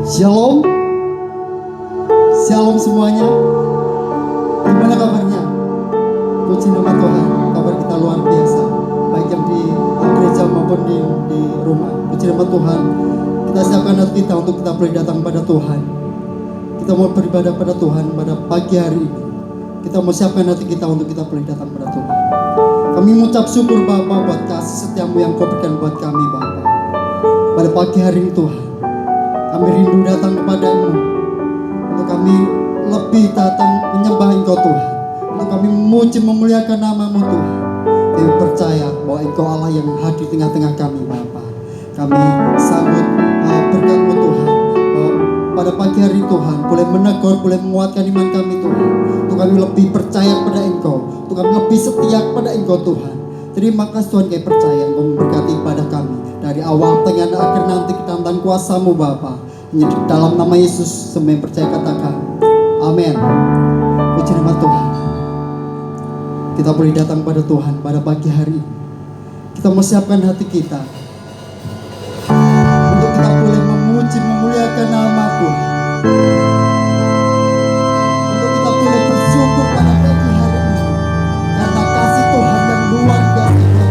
Shalom, shalom semuanya. Gimana kabarnya? Puji nama Tuhan, kabar kita luar biasa. Baik yang di gereja maupun di rumah. Puji nama Tuhan. Kita siapkan hati kita untuk kita boleh datang pada Tuhan. Kita mau beribadah pada Tuhan pada pagi hari ini. Kita mau siapkan hati kita untuk kita boleh datang pada Tuhan. Kami mengucap syukur Bapa buat kasih setiamu yang Kau berikan buat kami Bapa. Pada pagi hari ini Tuhan, kami rindu datang kepadamu. Untuk kami lebih datang menyembah Engkau Tuhan. Untuk kami memuji memuliakan namamu Tuhan. Kami percaya bahwa Engkau Allah yang hadir di tengah-tengah kami Bapa. Kami sambut berkat-Mu Tuhan. Pada pagi hari Tuhan, boleh menegur, boleh menguatkan iman kami Tuhan. Untuk kami lebih percaya kepada Engkau. Untuk kami lebih setia kepada Engkau Tuhan. Terima kasih Tuhan, kami percaya Engkau memberkati ibadah kami. Dari awal, tengah, dan akhir nanti ke dalam kuasa-Mu Bapa. Hanya dalam nama Yesus semua yang percaya katakan amin. Puji nama Tuhan. Kita boleh datang pada Tuhan pada pagi hari ini. Kita mau siapkan hati kita untuk kita boleh memuji memuliakan nama Tuhan. Untuk kita boleh bersyukur pada pagi hari ini karena kasih Tuhan yang luar biasa buat kita.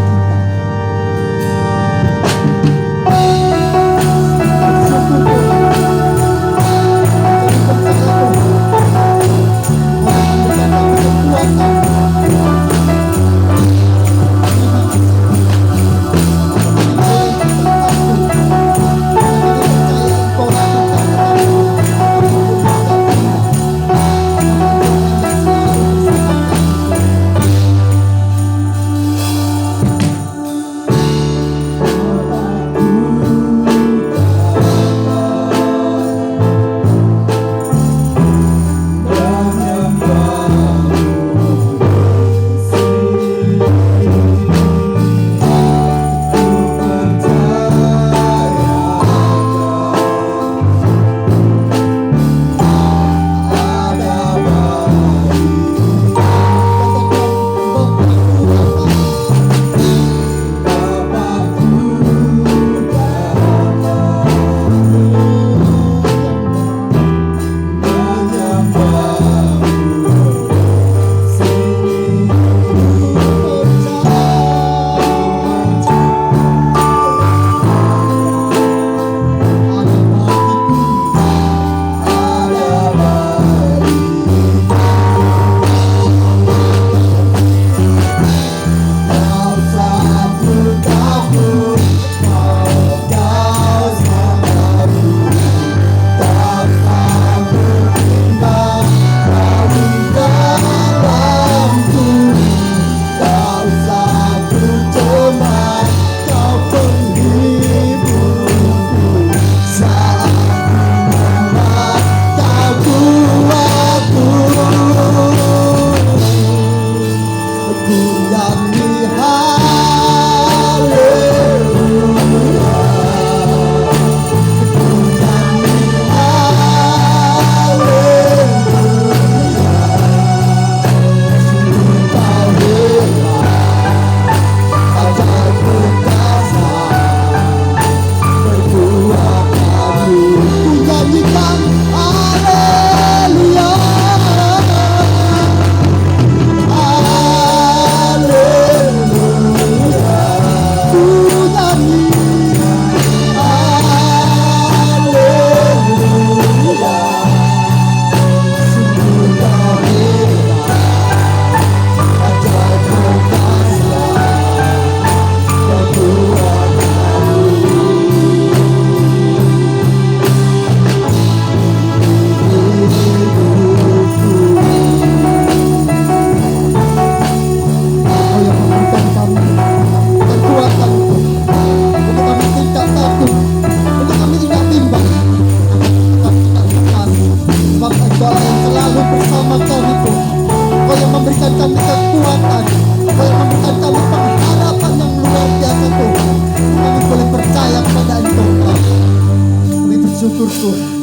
Bersyukur Tuhan.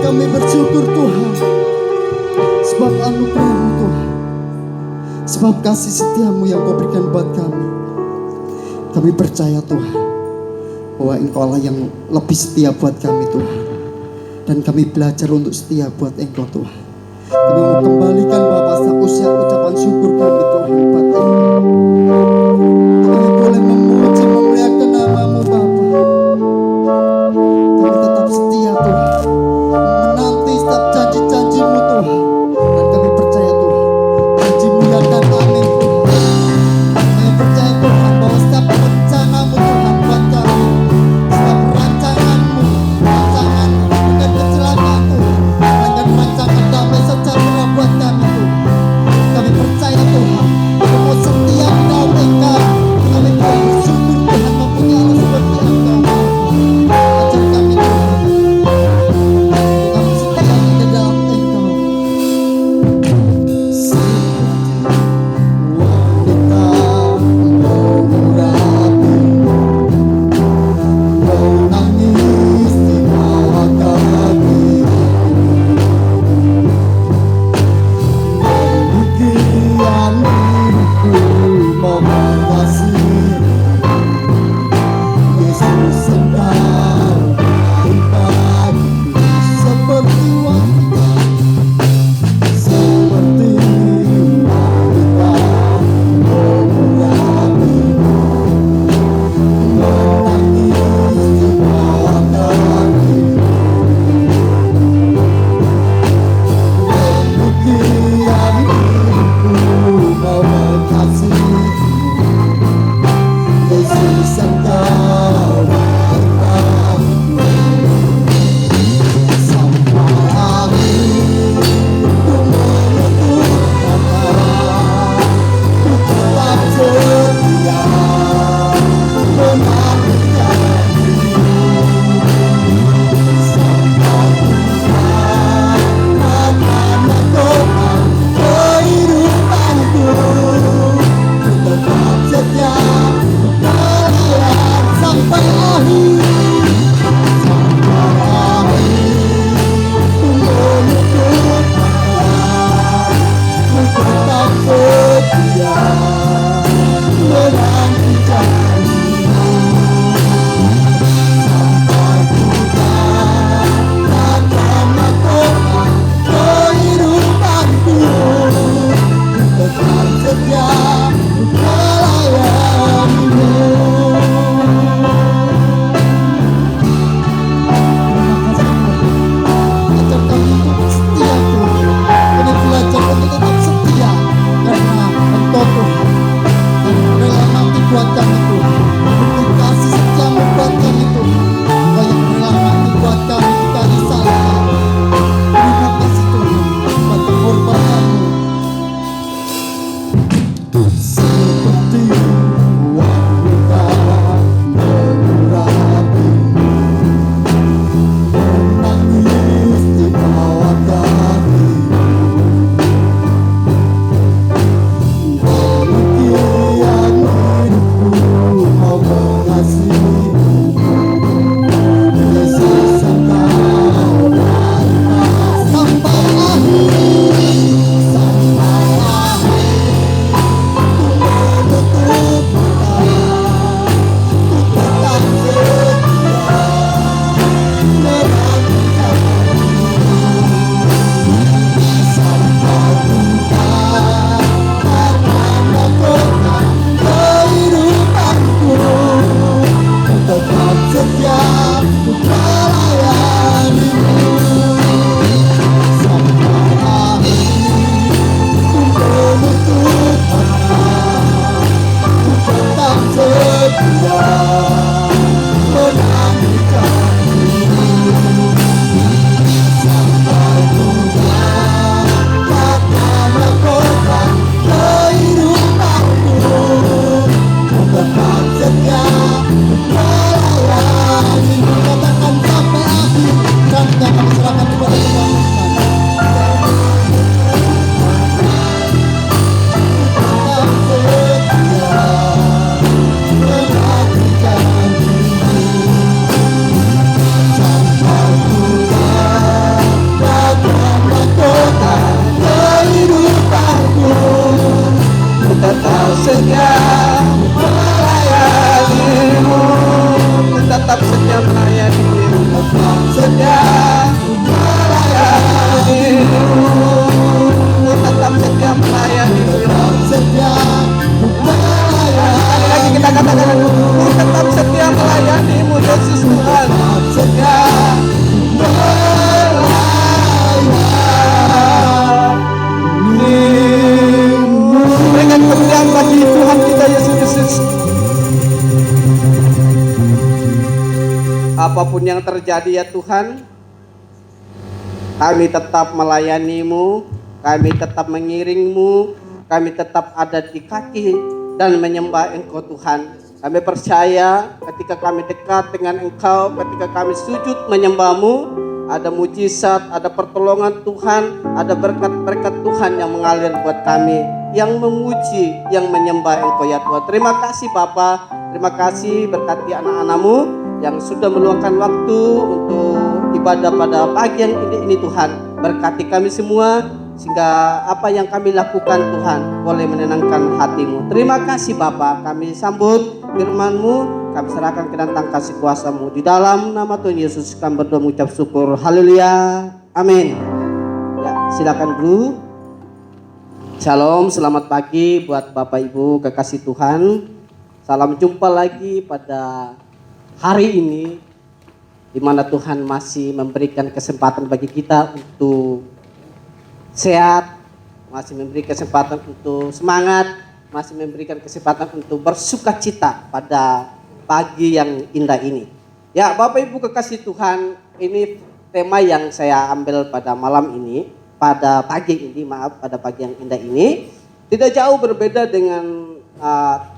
Kami bersyukur Tuhan, sebab anugerah-Mu Tuhan, sebab kasih setia-Mu yang Kau berikan buat kami. Kami percaya Tuhan, bahwa Engkau Allah yang lebih setia buat kami Tuhan. Dan kami belajar untuk setia buat Engkau Tuhan. Kami mau kembalikan Bapa ucapan syukur kami Tuhan buat Engkau. Kami boleh memuji, memuliakan nama-Mu Bapa. Kami tetap setia Tuhan, menanti setiap janji-janji-Mu Tuhan. Dan kami percaya Tuhan, janji-Mu ya dan amin Tuhan. Kami percaya Tuhan, bahwa setiap rencana-Mu Tuhan buat kami, setiap rancangan-Mu, rancangan bukan kecelakaan Tuhan, melainkan rancangan damai sejahtera buat kami Tuhan. Kami percaya Tuhan, Engkau setia di dalam Engkau. Kami bersyukur Tuhan mempunyai Allah seperti Engkau. Ajar kami Tuhan, kami setia di dalam Engkau. Seperti wanita mengurapi, menangis di bawah kaki, demikian diriku mau mengasihi Yesus Engkau pribadi. Seperti wanita, seperti wanita mengurapi, menangis di bawah kaki, demikian diriku mau mengasihi Yesus Engkau pribadi. Sampai akhir ku menutup mata, ku tetap setia menantikan dirimu. Sampai Tuhan akan menopang kehidupanku, ku tetap setia berjalan sampai akhir. Sampai akhir ku menutup mata, ku tetap setia menantikan dirimu. Sampai Tuhan akan menopang kehidupanku, ku tetap setia melayanimu. Apapun yang terjadi ya Tuhan, kami tetap melayani-Mu, kami tetap mengiring-Mu, kami tetap ada di kaki dan menyembah Engkau Tuhan. Kami percaya ketika kami dekat dengan Engkau, ketika kami sujud menyembah-Mu, ada mujizat, ada pertolongan Tuhan, ada berkat-berkat Tuhan yang mengalir buat kami, yang memuji, yang menyembah Engkau ya Tuhan. Terima kasih Bapa, terima kasih berkati anak-anak-Mu yang sudah meluangkan waktu untuk ibadah pada pagi yang ini Tuhan. Berkati kami semua sehingga apa yang kami lakukan Tuhan boleh menenangkan hati-Mu. Terima kasih Bapa, kami sambut firman-Mu, kami serahkan ke dalam kasih kuasa-Mu. Di dalam nama Tuhan Yesus kami berdoa mengucap syukur. Haleluya. Amin. Ya, silakan Guru. Shalom, selamat pagi buat Bapak Ibu kekasih Tuhan. Salam jumpa lagi pada hari ini, di mana Tuhan masih memberikan kesempatan bagi kita untuk sehat, masih memberi kesempatan untuk semangat, masih memberikan kesempatan untuk bersuka cita pada pagi yang indah ini. Ya Bapak Ibu kekasih Tuhan, ini tema yang saya ambil pada malam ini, pada pagi yang indah ini, tidak jauh berbeda dengan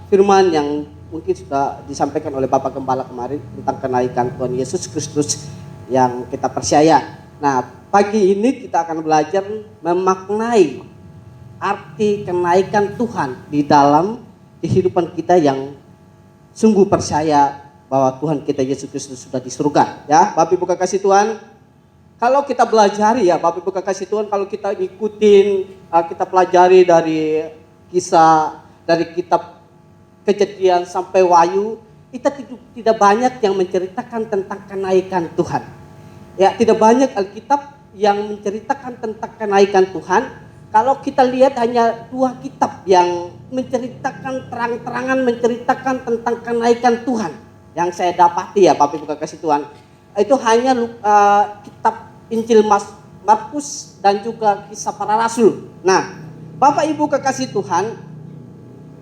firman yang mungkin sudah disampaikan oleh Bapak Gembala kemarin tentang kenaikan Tuhan Yesus Kristus yang kita percaya. Nah, pagi ini kita akan belajar memaknai arti kenaikan Tuhan di dalam kehidupan kita yang sungguh percaya bahwa Tuhan kita Yesus Kristus sudah di surga. Ya, Bapak Ibu kekasih Tuhan, kalau kita pelajari ya Bapak Ibu kekasih Tuhan, kalau kita ikutin, kita pelajari dari kisah, dari kitab Kejadian sampai Wahyu, kita tidak banyak yang menceritakan tentang kenaikan Tuhan. Ya, tidak banyak Alkitab yang menceritakan tentang kenaikan Tuhan. Kalau kita lihat hanya 2 kitab yang menceritakan terang-terangan menceritakan tentang kenaikan Tuhan yang saya dapati ya Bapak Ibu kekasih Tuhan. Itu hanya kitab Injil Markus dan juga Kisah Para Rasul. Nah, Bapak Ibu kekasih Tuhan,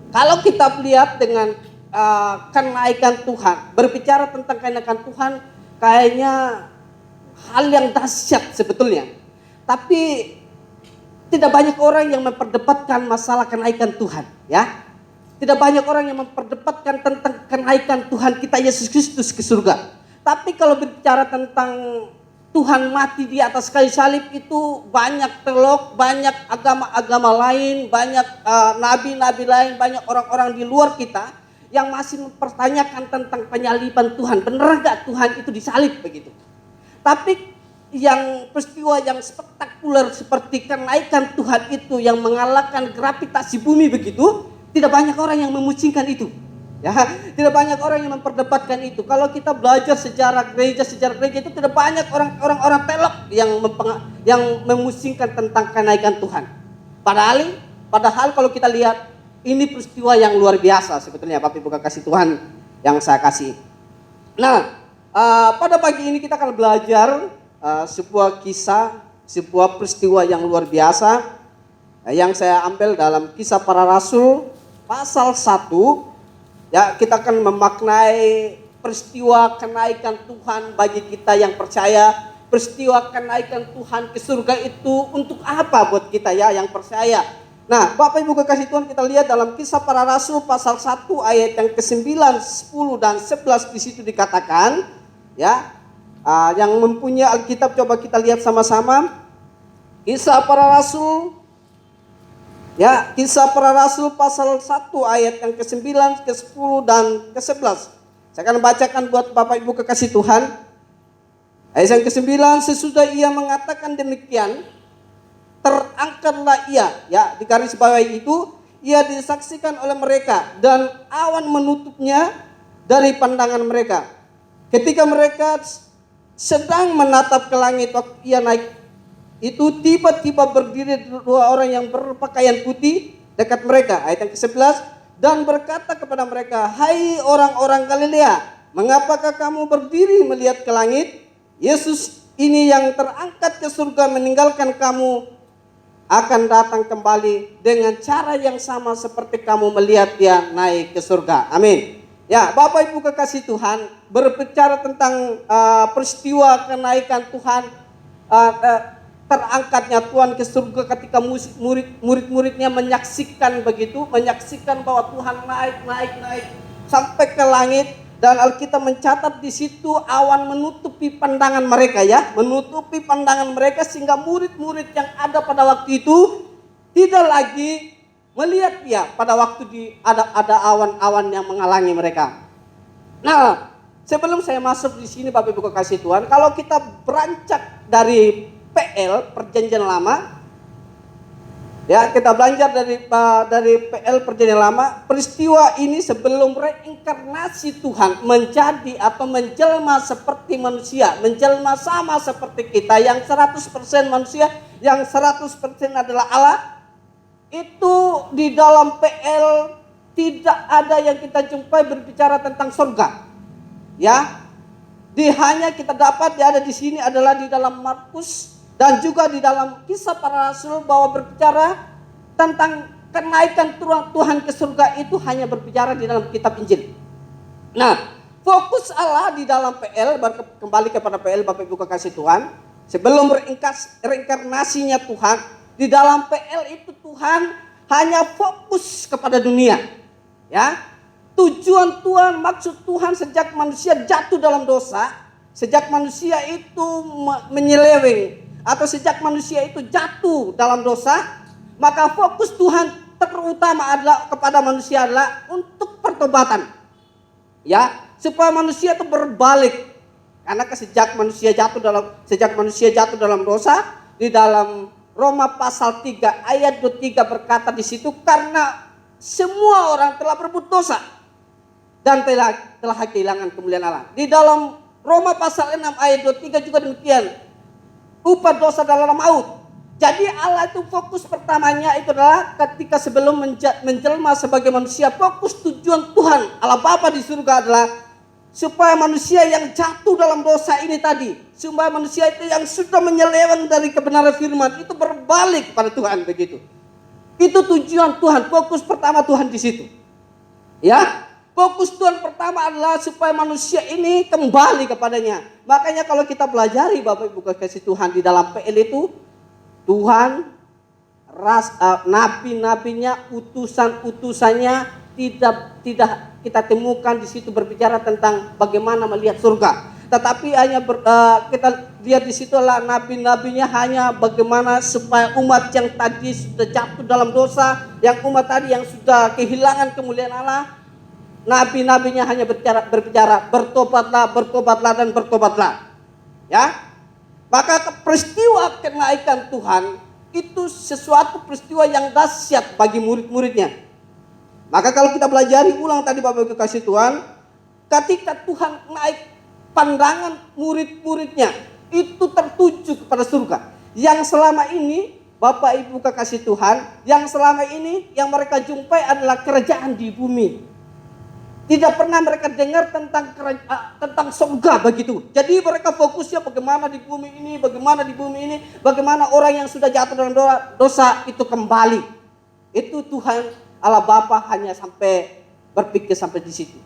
kalau kita lihat dengan kenaikan Tuhan, berbicara tentang kenaikan Tuhan, kayaknya hal yang dahsyat sebetulnya. Tapi tidak banyak orang yang memperdebatkan masalah kenaikan Tuhan, ya. Tidak banyak orang yang memperdebatkan tentang kenaikan Tuhan kita Yesus Kristus ke surga. Tapi kalau berbicara tentang Tuhan mati di atas kayu salib, itu banyak teolog, banyak agama-agama lain, banyak nabi-nabi lain, banyak orang-orang di luar kita yang masih mempertanyakan tentang penyaliban Tuhan. Benar gak Tuhan itu disalib begitu? Tapi yang peristiwa yang spektakuler seperti kenaikan Tuhan itu yang mengalahkan gravitasi bumi begitu, tidak banyak orang yang memucingkan itu. Ya, tidak banyak orang yang memperdebatkan itu. Kalau kita belajar sejarah gereja itu tidak banyak orang-orang teolog yang memusingkan tentang kenaikan Tuhan. Padahal kalau kita lihat ini peristiwa yang luar biasa sebetulnya Bapak Ibu kekasih Tuhan yang saya kasih. Nah, pada pagi ini kita akan belajar sebuah kisah, sebuah peristiwa yang luar biasa yang saya ambil dalam Kisah Para Rasul pasal 1. Ya, kita akan memaknai peristiwa kenaikan Tuhan bagi kita yang percaya. Peristiwa kenaikan Tuhan ke surga itu untuk apa buat kita ya yang percaya. Nah, Bapak Ibu kekasih Tuhan, kita lihat dalam Kisah Para Rasul pasal 1 ayat yang ke-9, 10 dan 11 di situ dikatakan ya. Yang mempunyai Alkitab coba kita lihat sama-sama. Kisah Para Rasul, ya, Kisah Para Rasul pasal 1 ayat yang ke-9, ke-10 dan ke-11. Saya akan bacakan buat Bapak Ibu kekasih Tuhan. Ayat yang ke-9, sesudah ia mengatakan demikian, terangkatlah ia, ya, di garis bawah itu, ia disaksikan oleh mereka dan awan menutupnya dari pandangan mereka. Ketika mereka sedang menatap ke langit waktu ia naik, itu tiba-tiba berdiri 2 orang yang berpakaian putih dekat mereka. Ayat yang ke-11, dan berkata kepada mereka, hai orang-orang Galilea, mengapakah kamu berdiri melihat ke langit? Yesus ini yang terangkat ke surga meninggalkan kamu akan datang kembali dengan cara yang sama seperti kamu melihat dia naik ke surga. Amin. Ya, Bapak Ibu kekasih Tuhan, berbicara tentang peristiwa kenaikan Tuhan, terangkatnya Tuhan ke surga ketika murid-muridnya menyaksikan begitu, menyaksikan bahwa Tuhan naik sampai ke langit, dan Alkitab mencatat di situ awan menutupi pandangan mereka, ya, menutupi pandangan mereka sehingga murid-murid yang ada pada waktu itu tidak lagi melihat dia pada waktu ada awan-awan yang menghalangi mereka. Nah, sebelum saya masuk di sini Bapak Ibu kekasih Tuhan, kalau kita beranjak dari PL Perjanjian Lama, ya, kita belajar dari PL Perjanjian Lama, peristiwa ini sebelum reinkarnasi Tuhan menjadi atau menjelma seperti manusia, menjelma sama seperti kita yang 100% manusia, yang 100% adalah Allah. Itu di dalam PL tidak ada yang kita jumpai berbicara tentang surga, ya. Hanya kita dapat ada di sini adalah di dalam Markus dan juga di dalam Kisah Para Rasul bahwa berbicara tentang kenaikan Tuhan ke surga itu hanya berbicara di dalam kitab Injil. Nah, fokus Allah di dalam PL, kembali kepada PL Bapak Ibu kekasih Tuhan, sebelum reinkarnasinya Tuhan, di dalam PL itu Tuhan hanya fokus kepada dunia, ya. Tujuan Tuhan, maksud Tuhan sejak manusia jatuh dalam dosa, sejak manusia itu menyeleweng, atau sejak manusia itu jatuh dalam dosa, maka fokus Tuhan terutama adalah kepada manusia adalah untuk pertobatan, ya, supaya manusia itu berbalik. Karena sejak manusia jatuh dalam dosa, di dalam Roma pasal 3 ayat 23 berkata di situ, karena semua orang telah berbuat dosa dan telah kehilangan kemuliaan Allah. Di dalam Roma pasal 6 ayat 23 juga demikian, upah dosa adalah maut. Jadi Allah itu fokus pertamanya itu adalah ketika sebelum menjelma sebagai manusia, fokus tujuan Tuhan Allah Bapa di surga adalah supaya manusia yang jatuh dalam dosa ini tadi, supaya manusia itu yang sudah menyeleweng dari kebenaran firman itu berbalik kepada Tuhan begitu. Itu tujuan Tuhan, fokus pertama Tuhan di situ. Ya, fokus Tuhan pertama adalah supaya manusia ini kembali kepadanya. Makanya kalau kita pelajari Bapak Ibu kekasih Tuhan di dalam PL itu, Tuhan nabi-nabinya, utusan-utusannya tidak kita temukan di situ berbicara tentang bagaimana melihat surga. Tetapi hanya kita lihat di situ adalah nabi-nabinya hanya bagaimana supaya umat yang tadi sudah jatuh dalam dosa, yang umat tadi yang sudah kehilangan kemuliaan Allah, nabi-nabinya hanya berbicara bertobatlah dan bertobatlah. Ya. Maka peristiwa kenaikan Tuhan itu sesuatu peristiwa yang dahsyat bagi murid-muridnya. Maka kalau kita pelajari ulang tadi Bapak Ibu kasih Tuhan, ketika Tuhan naik, pandangan murid-muridnya itu tertuju kepada surga. Yang selama ini Bapak Ibu kekasih Tuhan, yang selama ini yang mereka jumpai adalah kerajaan di bumi. Tidak pernah mereka dengar tentang surga begitu. Jadi mereka fokusnya bagaimana di bumi ini, bagaimana orang yang sudah jatuh dalam dosa itu kembali. Itu Tuhan Allah Bapa hanya sampai berpikir sampai di situ.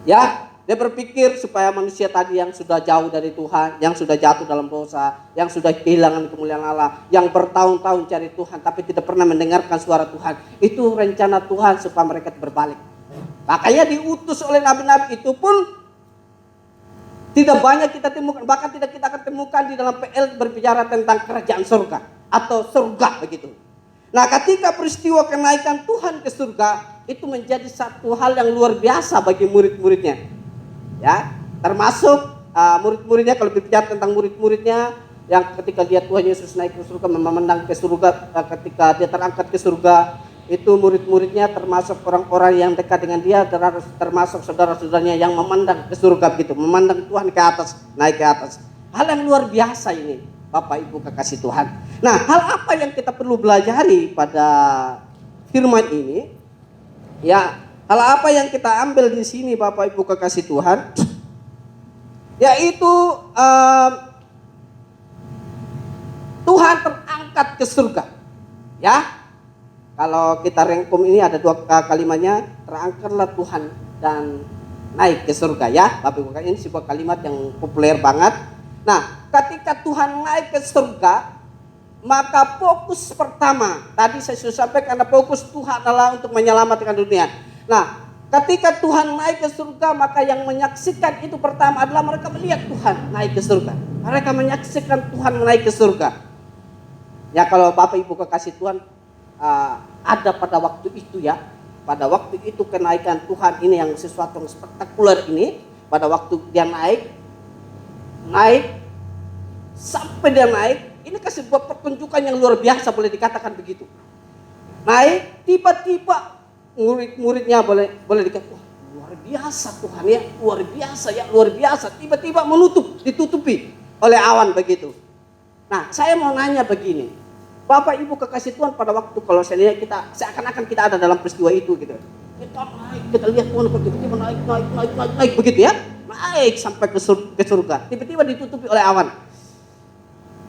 Ya, dia berpikir supaya manusia tadi yang sudah jauh dari Tuhan, yang sudah jatuh dalam dosa, yang sudah kehilangan kemuliaan Allah, yang bertahun-tahun cari Tuhan tapi tidak pernah mendengarkan suara Tuhan. Itu rencana Tuhan supaya mereka berbalik. Makanya diutus oleh nabi-nabi itu pun tidak banyak kita temukan, bahkan tidak kita akan temukan di dalam PL berbicara tentang kerajaan surga atau surga begitu. Nah, ketika peristiwa kenaikan Tuhan ke surga itu menjadi satu hal yang luar biasa bagi murid-muridnya. Ya, termasuk murid-muridnya, kalau berbicara tentang murid-muridnya yang ketika lihat Tuhan Yesus naik ke surga, memandang ke surga, ketika dia terangkat ke surga, itu murid-muridnya termasuk orang-orang yang dekat dengan dia, termasuk saudara-saudaranya yang memandang ke surga begitu, memandang Tuhan ke atas, naik ke atas. Hal yang luar biasa ini, Bapak Ibu kekasih Tuhan. Nah, hal apa yang kita perlu belajari pada firman ini? Ya, hal apa yang kita ambil di sini Bapak Ibu kekasih Tuhan? Yaitu Tuhan terangkat ke surga. Ya, kalau kita rangkum ini ada dua kalimatnya, terangkatlah Tuhan dan naik ke surga ya. Bapak Ibu, ini sebuah kalimat yang populer banget. Nah, ketika Tuhan naik ke surga, maka fokus pertama, tadi saya sudah sampaikan, karena fokus Tuhan adalah untuk menyelamatkan dunia. Nah, ketika Tuhan naik ke surga, maka yang menyaksikan itu pertama adalah mereka melihat Tuhan naik ke surga. Mereka menyaksikan Tuhan naik ke surga. Ya, kalau Bapak Ibu kekasih Tuhan, ada pada waktu itu ya, pada waktu itu kenaikan Tuhan ini yang sesuatu yang spektakuler ini, pada waktu dia naik sampai dia naik, ini kan sebuah pertunjukan yang luar biasa, boleh dikatakan begitu. Naik, tiba-tiba murid-muridnya boleh dikatakan, wah, luar biasa Tuhan ya, luar biasa. Tiba-tiba ditutupi oleh awan begitu. Nah, saya mau nanya begini, Bapak Ibu kekasih Tuhan, pada waktu kalau saya lihat kita seakan-akan kita ada dalam peristiwa itu gitu. Kita lihat Tuhan tiba-tiba naik begitu ya. Naik sampai ke surga. Tiba-tiba ditutupi oleh awan.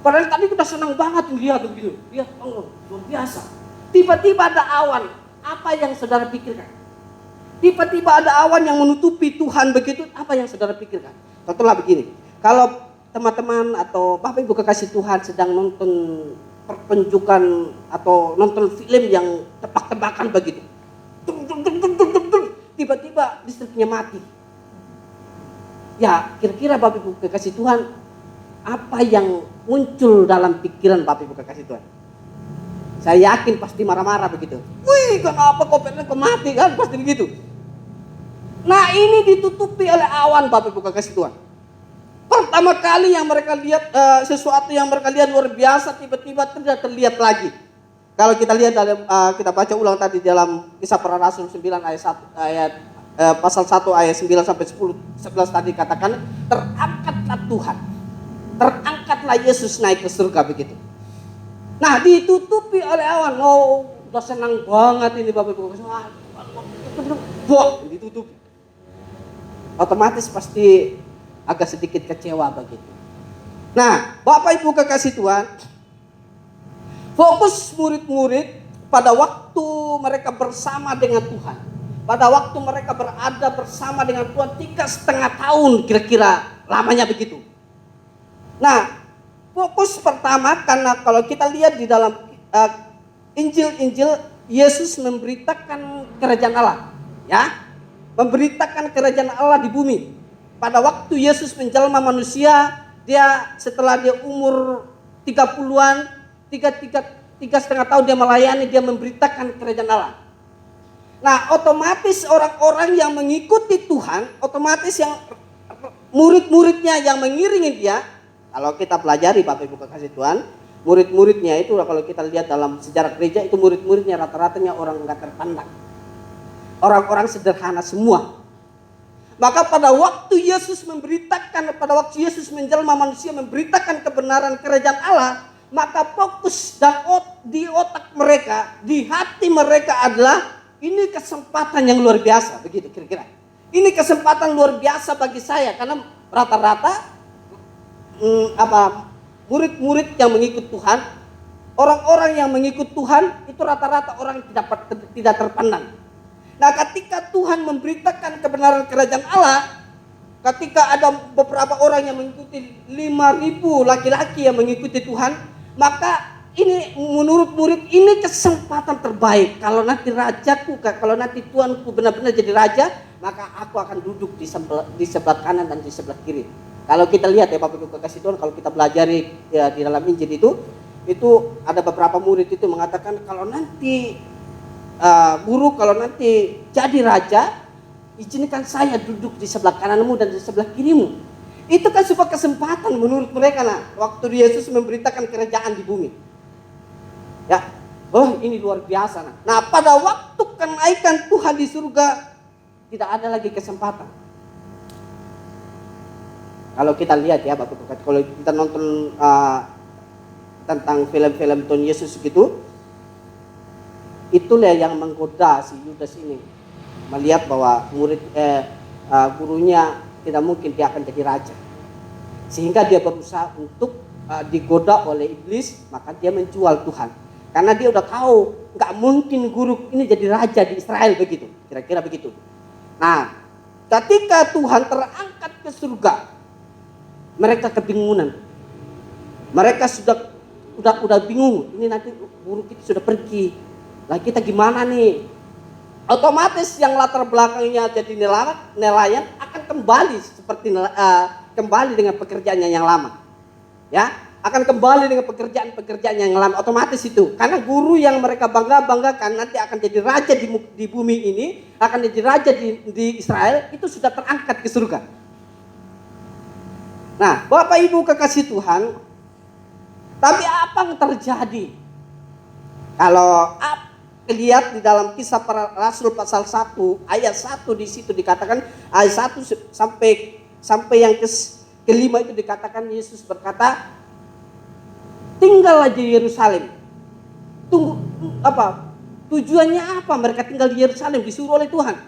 Padahal tadi kita senang banget lihat begitu. Lihat Allah luar biasa. Tiba-tiba ada awan. Apa yang saudara pikirkan? Tiba-tiba ada awan yang menutupi Tuhan begitu. Apa yang saudara pikirkan? Contohnya begini. Kalau teman-teman atau Bapak Ibu kekasih Tuhan sedang nonton pertunjukan atau nonton film yang tebak-tebakan begitu, tiba-tiba listriknya mati. Ya, kira-kira Bapak Ibu kekasih Tuhan, apa yang muncul dalam pikiran Bapak Ibu kekasih Tuhan? Saya yakin pasti marah-marah begitu. Wih, kenapa kok mati kan? Pasti begitu. Nah, ini ditutupi oleh awan Bapak Ibu kekasih Tuhan. Pertama kali yang mereka lihat sesuatu yang mereka lihat luar biasa, tiba-tiba tidak terlihat lagi. Kalau kita lihat dalam kita baca ulang tadi dalam Kisah Para Rasul 9 pasal 1 ayat 9 sampai 11 tadi katakan, terangkatlah Tuhan. Terangkatlah Yesus naik ke surga begitu. Nah, ditutupi oleh awan. Oh, udah senang banget ini Bapak Ibu. Wah, ditutupi. Otomatis pasti agak sedikit kecewa begitu. Nah, Bapak Ibu kekasih Tuhan, fokus murid-murid pada waktu mereka bersama dengan Tuhan, pada waktu mereka berada bersama dengan Tuhan 3,5 tahun kira-kira lamanya begitu. Nah, fokus pertama, karena kalau kita lihat di dalam Injil, Yesus memberitakan kerajaan Allah, ya, memberitakan kerajaan Allah di bumi. Pada waktu Yesus menjelma manusia, dia setelah dia umur 30-an, 3,5 tahun dia melayani, dia memberitakan kerajaan Allah. Nah, otomatis orang-orang yang mengikuti Tuhan, otomatis yang murid-muridnya yang mengiringi dia, kalau kita pelajari Bapak Ibu kekasih Tuhan, murid-muridnya itu kalau kita lihat dalam sejarah gereja itu murid-muridnya rata-ratanya orang enggak terpandang. Orang-orang sederhana semua. Maka pada waktu Yesus memberitakan, pada waktu Yesus menjelma manusia memberitakan kebenaran kerajaan Allah, maka fokus dan di otak mereka, di hati mereka adalah ini kesempatan yang luar biasa, begitu kira-kira. Ini kesempatan luar biasa bagi saya, karena rata-rata murid-murid yang mengikut Tuhan, orang-orang yang mengikut Tuhan itu rata-rata orang yang tidak terpandang. Nah, ketika Tuhan memberitakan kebenaran kerajaan Allah, ketika ada beberapa orang yang mengikuti 5.000 laki-laki yang mengikuti Tuhan, maka ini menurut murid ini kesempatan terbaik. Kalau nanti rajaku, kalau nanti Tuanku benar-benar jadi raja, maka aku akan duduk di sebelah kanan dan di sebelah kiri. Kalau kita lihat ya Bapak Ibu kekasih Tuhan, kalau kita pelajari ya, di dalam Injil itu ada beberapa murid itu mengatakan kalau nanti guru, kalau nanti jadi raja, izinkan saya duduk di sebelah kananmu dan di sebelah kirimu. Itu kan sebuah kesempatan menurut mereka. Nah, waktu Yesus memberitakan kerajaan di bumi, ya, oh ini luar biasa. Nah, pada waktu kenaikan Tuhan di surga, tidak ada lagi kesempatan. Kalau kita lihat ya Bapak Ibu, kalau kita nonton tentang film-film Tuhan Yesus gitu, itulah yang menggoda si Yudas ini, melihat bahwa gurunya tidak mungkin dia akan jadi raja, sehingga dia berusaha untuk digoda oleh iblis, maka dia menjual Tuhan, karena dia udah tahu nggak mungkin guru ini jadi raja di Israel begitu, kira-kira begitu. Nah, ketika Tuhan terangkat ke surga, mereka kebingungan. Mereka udah bingung. Ini nanti guru kita sudah pergi. Lah kita gimana nih? Otomatis yang latar belakangnya jadi nelayan akan kembali seperti kembali dengan pekerjaannya yang lama. Ya, akan kembali dengan pekerjaan yang lama, otomatis itu. Karena guru yang mereka banggakan nanti akan jadi raja di bumi ini, akan jadi raja di Israel, itu sudah terangkat ke surga. Nah, Bapak Ibu kekasih Tuhan, tapi apa yang terjadi? Kalau lihat di dalam Kisah Para Rasul pasal 1 ayat 1, di situ dikatakan ayat 1 sampai yang kelima itu dikatakan Yesus berkata, tinggallah di Yerusalem. Tujuannya apa mereka tinggal di Yerusalem, disuruh oleh Tuhan?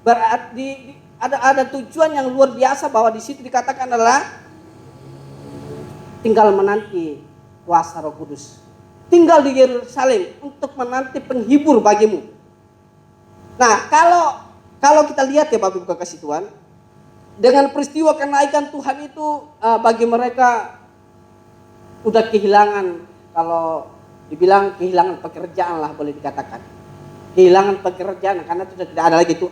Berarti ada tujuan yang luar biasa, bahwa di situ dikatakan adalah tinggal menanti kuasa Roh Kudus. Tinggal di Yerusalem untuk menanti penghibur bagimu. Nah, kalau kita lihat ya Bapak Ibu kekasih Tuhan, dengan peristiwa kenaikan Tuhan itu bagi mereka udah kehilangan, kalau dibilang kehilangan pekerjaan lah boleh dikatakan. Kehilangan pekerjaan karena sudah tidak ada lagi itu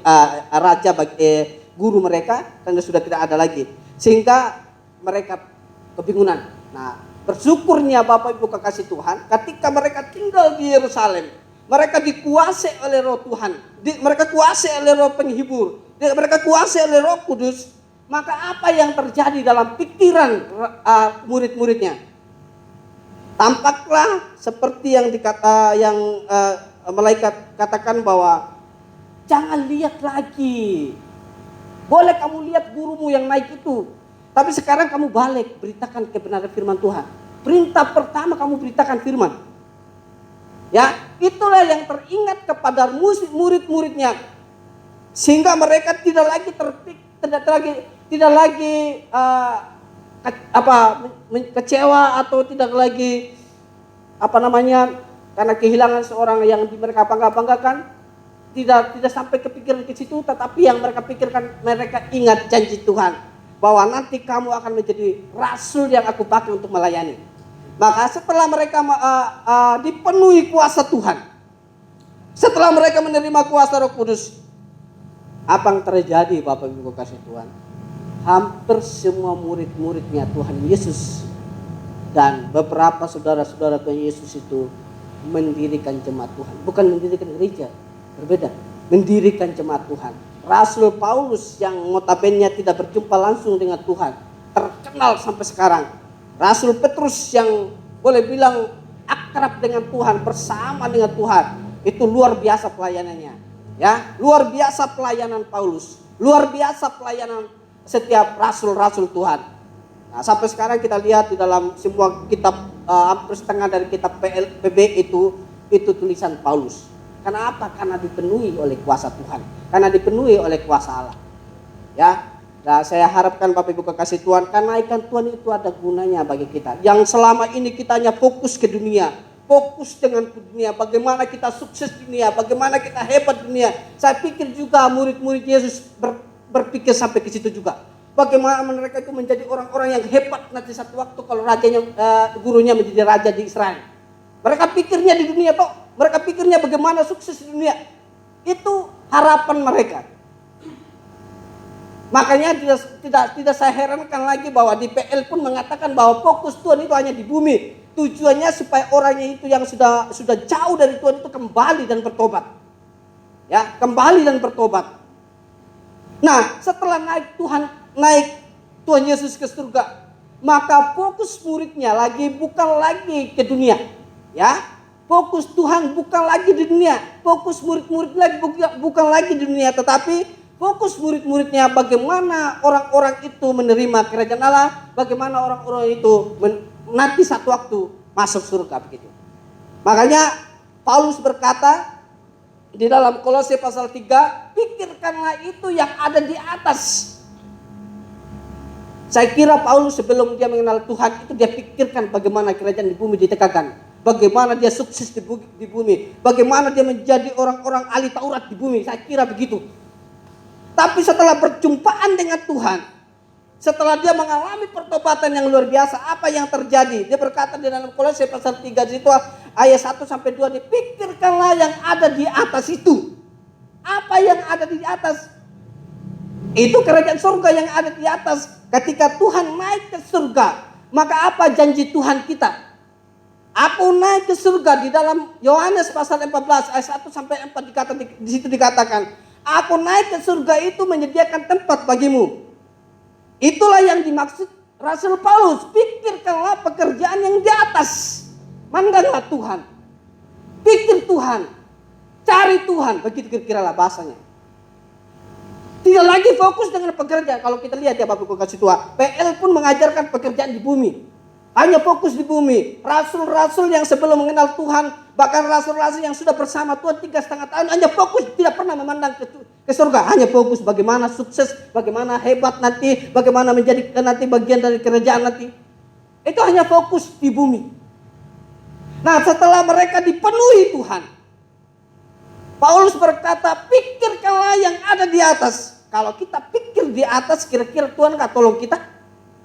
raja bagi guru mereka, karena sudah tidak ada lagi. Sehingga mereka kebingungan. Nah, bersyukurnya Bapak Ibu kekasih Tuhan, ketika mereka tinggal di Yerusalem, mereka dikuasai oleh Roh Tuhan, mereka kuasai oleh Roh Penghibur, mereka kuasai oleh Roh Kudus. Maka apa yang terjadi dalam pikiran murid-muridnya? Tampaklah seperti yang malaikat katakan bahwa jangan lihat lagi. Boleh kamu lihat gurumu yang naik itu, tapi sekarang kamu balik, beritakan kebenaran firman Tuhan. Perintah pertama kamu beritakan firman. Ya, itulah yang teringat kepada murid-muridnya, sehingga mereka tidak lagi kecewa atau tidak lagi karena kehilangan seorang yang mereka banggakan, tidak sampai kepikiran ke situ, tetapi yang mereka pikirkan, mereka ingat janji Tuhan bahwa nanti kamu akan menjadi rasul yang aku pakai untuk melayani. Maka setelah mereka dipenuhi kuasa Tuhan, setelah mereka menerima kuasa Roh Kudus, apa yang terjadi Bapak Ibu kasih Tuhan? Hampir semua murid-muridnya Tuhan Yesus dan beberapa saudara-saudara Tuhan Yesus itu mendirikan jemaat Tuhan. Bukan mendirikan gereja, berbeda. Mendirikan jemaat Tuhan. Rasul Paulus yang notabene tidak berjumpa langsung dengan Tuhan, terkenal sampai sekarang. Rasul Petrus yang boleh bilang akrab dengan Tuhan, bersama dengan Tuhan. Itu luar biasa pelayanannya. Ya, luar biasa pelayanan Paulus. Luar biasa pelayanan setiap rasul-rasul Tuhan. Nah, sampai sekarang kita lihat di dalam semua kitab, hampir setengah dari kitab PB itu tulisan Paulus. Karena apa? Karena dipenuhi oleh kuasa Tuhan, karena dipenuhi oleh kuasa Allah. Ya, nah, saya harapkan Bapak Ibu kekasih Tuhan, kenaikan Tuhan itu ada gunanya bagi kita. Yang selama ini kita hanya fokus ke dunia, fokus dengan dunia, bagaimana kita sukses di dunia, bagaimana kita hebat di dunia. Saya pikir juga murid-murid Yesus berpikir sampai ke situ juga. Bagaimana mereka itu menjadi orang-orang yang hebat nanti satu waktu kalau rajanya, gurunya menjadi raja di Israel. Mereka pikirnya di dunia toh, mereka pikirnya bagaimana sukses di dunia. Itu harapan mereka. Makanya tidak saya herankan lagi bahwa di PL pun mengatakan bahwa fokus Tuhan itu hanya di bumi. Tujuannya supaya orangnya itu yang sudah jauh dari Tuhan itu kembali dan bertobat. Ya, kembali dan bertobat. Nah, setelah naik Tuhan Yesus ke surga, maka fokus muridnya bukan lagi ke dunia. Ya, fokus Tuhan bukan lagi di dunia, fokus murid-murid lagi bukan lagi di dunia, tetapi fokus murid-muridnya bagaimana orang-orang itu menerima kerajaan Allah, bagaimana orang-orang itu nanti satu waktu masuk surga begitu. Makanya Paulus berkata di dalam Kolose pasal 3, pikirkanlah itu yang ada di atas. Saya kira Paulus sebelum dia mengenal Tuhan itu dia pikirkan bagaimana kerajaan di bumi ditegakkan, bagaimana dia sukses di bumi, bagaimana dia menjadi orang-orang ahli Taurat di bumi. Saya kira begitu. Tapi setelah perjumpaan dengan Tuhan, setelah dia mengalami pertobatan yang luar biasa, apa yang terjadi? Dia berkata di dalam Kolose pasal 3 di situ ayat 1 sampai 2, dipikirkanlah yang ada di atas itu. Apa yang ada di atas? Itu kerajaan surga yang ada di atas. Ketika Tuhan naik ke surga, maka apa janji Tuhan kita? Aku naik ke surga. Di dalam Yohanes pasal 14 ayat 1 sampai 4 di situ dikatakan, aku naik ke surga itu menyediakan tempat bagimu. Itulah yang dimaksud Rasul Paulus. Pikirkanlah pekerjaan yang di atas. Mandanglah Tuhan. Pikir Tuhan. Cari Tuhan. Begitu kira-kira bahasanya. Tidak lagi fokus dengan pekerjaan. Kalau kita lihat ya Bapak Ibu kasih tua, PL pun mengajarkan pekerjaan di bumi. Hanya fokus di bumi. Rasul-rasul yang sebelum mengenal Tuhan, bahkan rasul-rasul yang sudah bersama Tuhan 3,5 tahun, hanya fokus, tidak pernah memandang ke surga. Hanya fokus bagaimana sukses, bagaimana hebat nanti, bagaimana menjadi nanti bagian dari kerajaan nanti. Itu hanya fokus di bumi. Nah, setelah mereka dipenuhi Tuhan, Paulus berkata, pikirkanlah yang ada di atas. Kalau kita pikir di atas, kira-kira Tuhan gak tolong kita?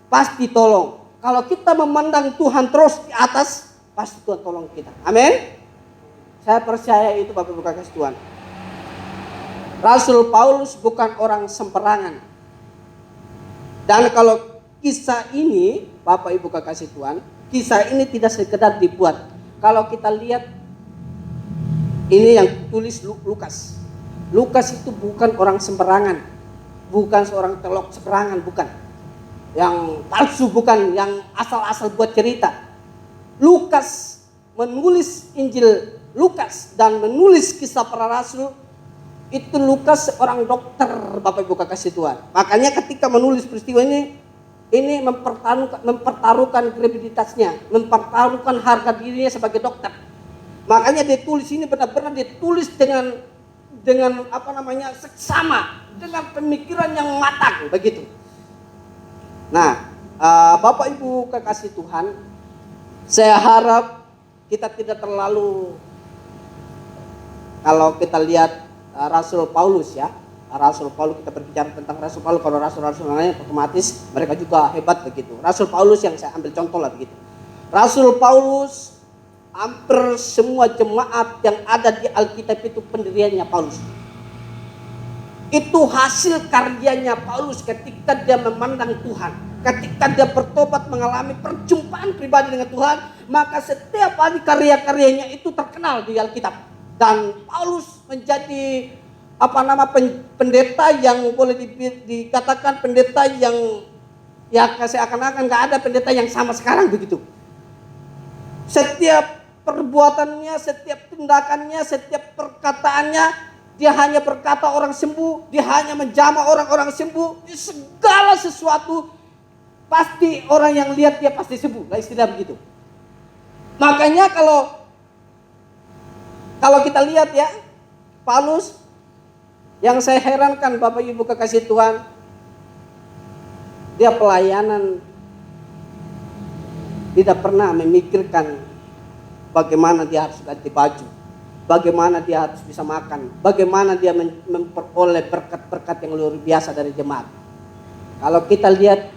Pasti tolong. Kalau kita memandang Tuhan terus di atas, pasti Tuhan tolong kita. Amin. Saya percaya itu Bapak Ibu kasih Tuhan. Rasul Paulus bukan orang sembarangan. Dan kalau kisah ini, Bapak Ibu kasih Tuhan, kisah ini tidak sekedar dibuat. Kalau kita lihat, ini yang tulis Lukas. Lukas itu bukan orang sembarangan, bukan seorang teolog sembarangan, bukan. Yang palsu, bukan yang asal-asal buat cerita. Lukas menulis Injil Lukas dan menulis kisah para rasul. Itu Lukas seorang dokter, Bapak Ibu kasih Tuhan. Makanya ketika menulis peristiwa ini mempertaruhkan kredibilitasnya, mempertaruhkan harga dirinya sebagai dokter. Makanya dia tulis ini benar-benar ditulis dengan seksama, dengan pemikiran yang matang begitu. Nah, Bapak Ibu kekasih Tuhan, saya harap kita tidak terlalu, kalau kita lihat Rasul Paulus ya, Rasul Paulus, kita berbicara tentang Rasul Paulus, kalau rasul-rasul lainnya otomatis mereka juga hebat begitu. Rasul Paulus yang saya ambil contoh lah begitu. Rasul Paulus, hampir semua jemaat yang ada di Alkitab itu pendiriannya Paulus. Itu hasil karyanya Paulus ketika dia memandang Tuhan. Ketika dia bertobat, mengalami perjumpaan pribadi dengan Tuhan, maka setiap hari karya-karyanya itu terkenal di Alkitab. Dan Paulus menjadi pendeta yang boleh dikatakan pendeta yang ya seakan-akan gak ada pendeta yang sama sekarang begitu. Setiap perbuatannya, setiap tindakannya, setiap perkataannya, dia hanya berkata orang sembuh, dia hanya menjamah orang-orang sembuh. Segala sesuatu pasti orang yang lihat dia pasti sembuh, lah istilah begitu. Makanya kalau kita lihat ya, Paulus, yang saya herankan Bapak Ibu kekasih Tuhan, dia pelayanan tidak pernah memikirkan bagaimana dia harus ganti baju, bagaimana dia harus bisa makan, bagaimana dia memperoleh berkat-berkat yang luar biasa dari jemaat. Kalau kita lihat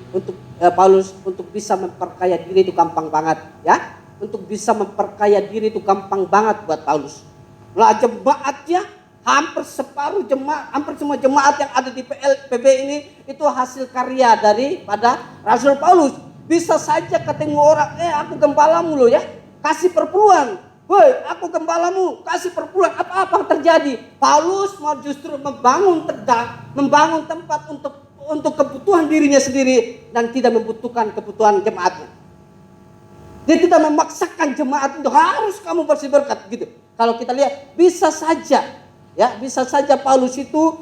untuk Paulus, untuk bisa memperkaya diri itu gampang banget ya. Untuk bisa memperkaya diri itu gampang banget buat Paulus. Lah jemaatnya hampir separuh jemaat, hampir semua jemaat yang ada di PB ini itu hasil karya daripada Rasul Paulus. Bisa saja ketemu orang, aku gembalamu loh ya, kasih perpuluhan. Woi, aku gembalamu, kasih perpuluhan. Apa terjadi? Paulus mau justru membangun tempat untuk kebutuhan dirinya sendiri dan tidak membutuhkan kebutuhan jemaatnya. Dia tidak memaksakan jemaat itu harus kamu bersih berkat gitu. Kalau kita lihat bisa saja Paulus itu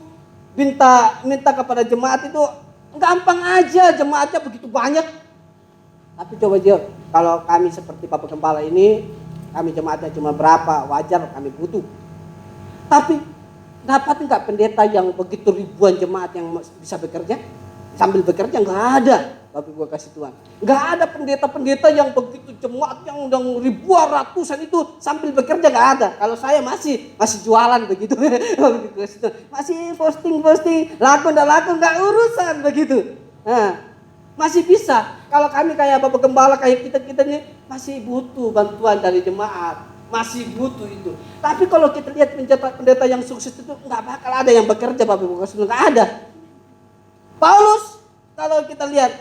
minta kepada jemaat itu gampang aja, jemaatnya begitu banyak. Tapi coba dia, kalau kami seperti Bapak Gembala ini, kami jemaatnya cuma berapa, wajar kami butuh. Tapi dapat enggak pendeta yang begitu ribuan jemaat yang bisa bekerja? Sambil bekerja enggak ada. Bapak Ibu kasih Tuhan. Nggak ada pendeta-pendeta yang begitu jemaat yang udah ribuan ratusan itu sambil bekerja, nggak ada. Kalau saya masih jualan begitu. Bapak Ibu kasih Tuhan. Masih posting, laku nggak urusan begitu. Nah, masih bisa. Kalau kami kayak Bapak Gembala kayak kita ini masih butuh bantuan dari jemaat, masih butuh itu. Tapi kalau kita lihat pendeta yang sukses itu nggak bakal ada yang bekerja, Bapak Ibu kasih Tuhan, nggak ada. Paulus, kalau kita lihat,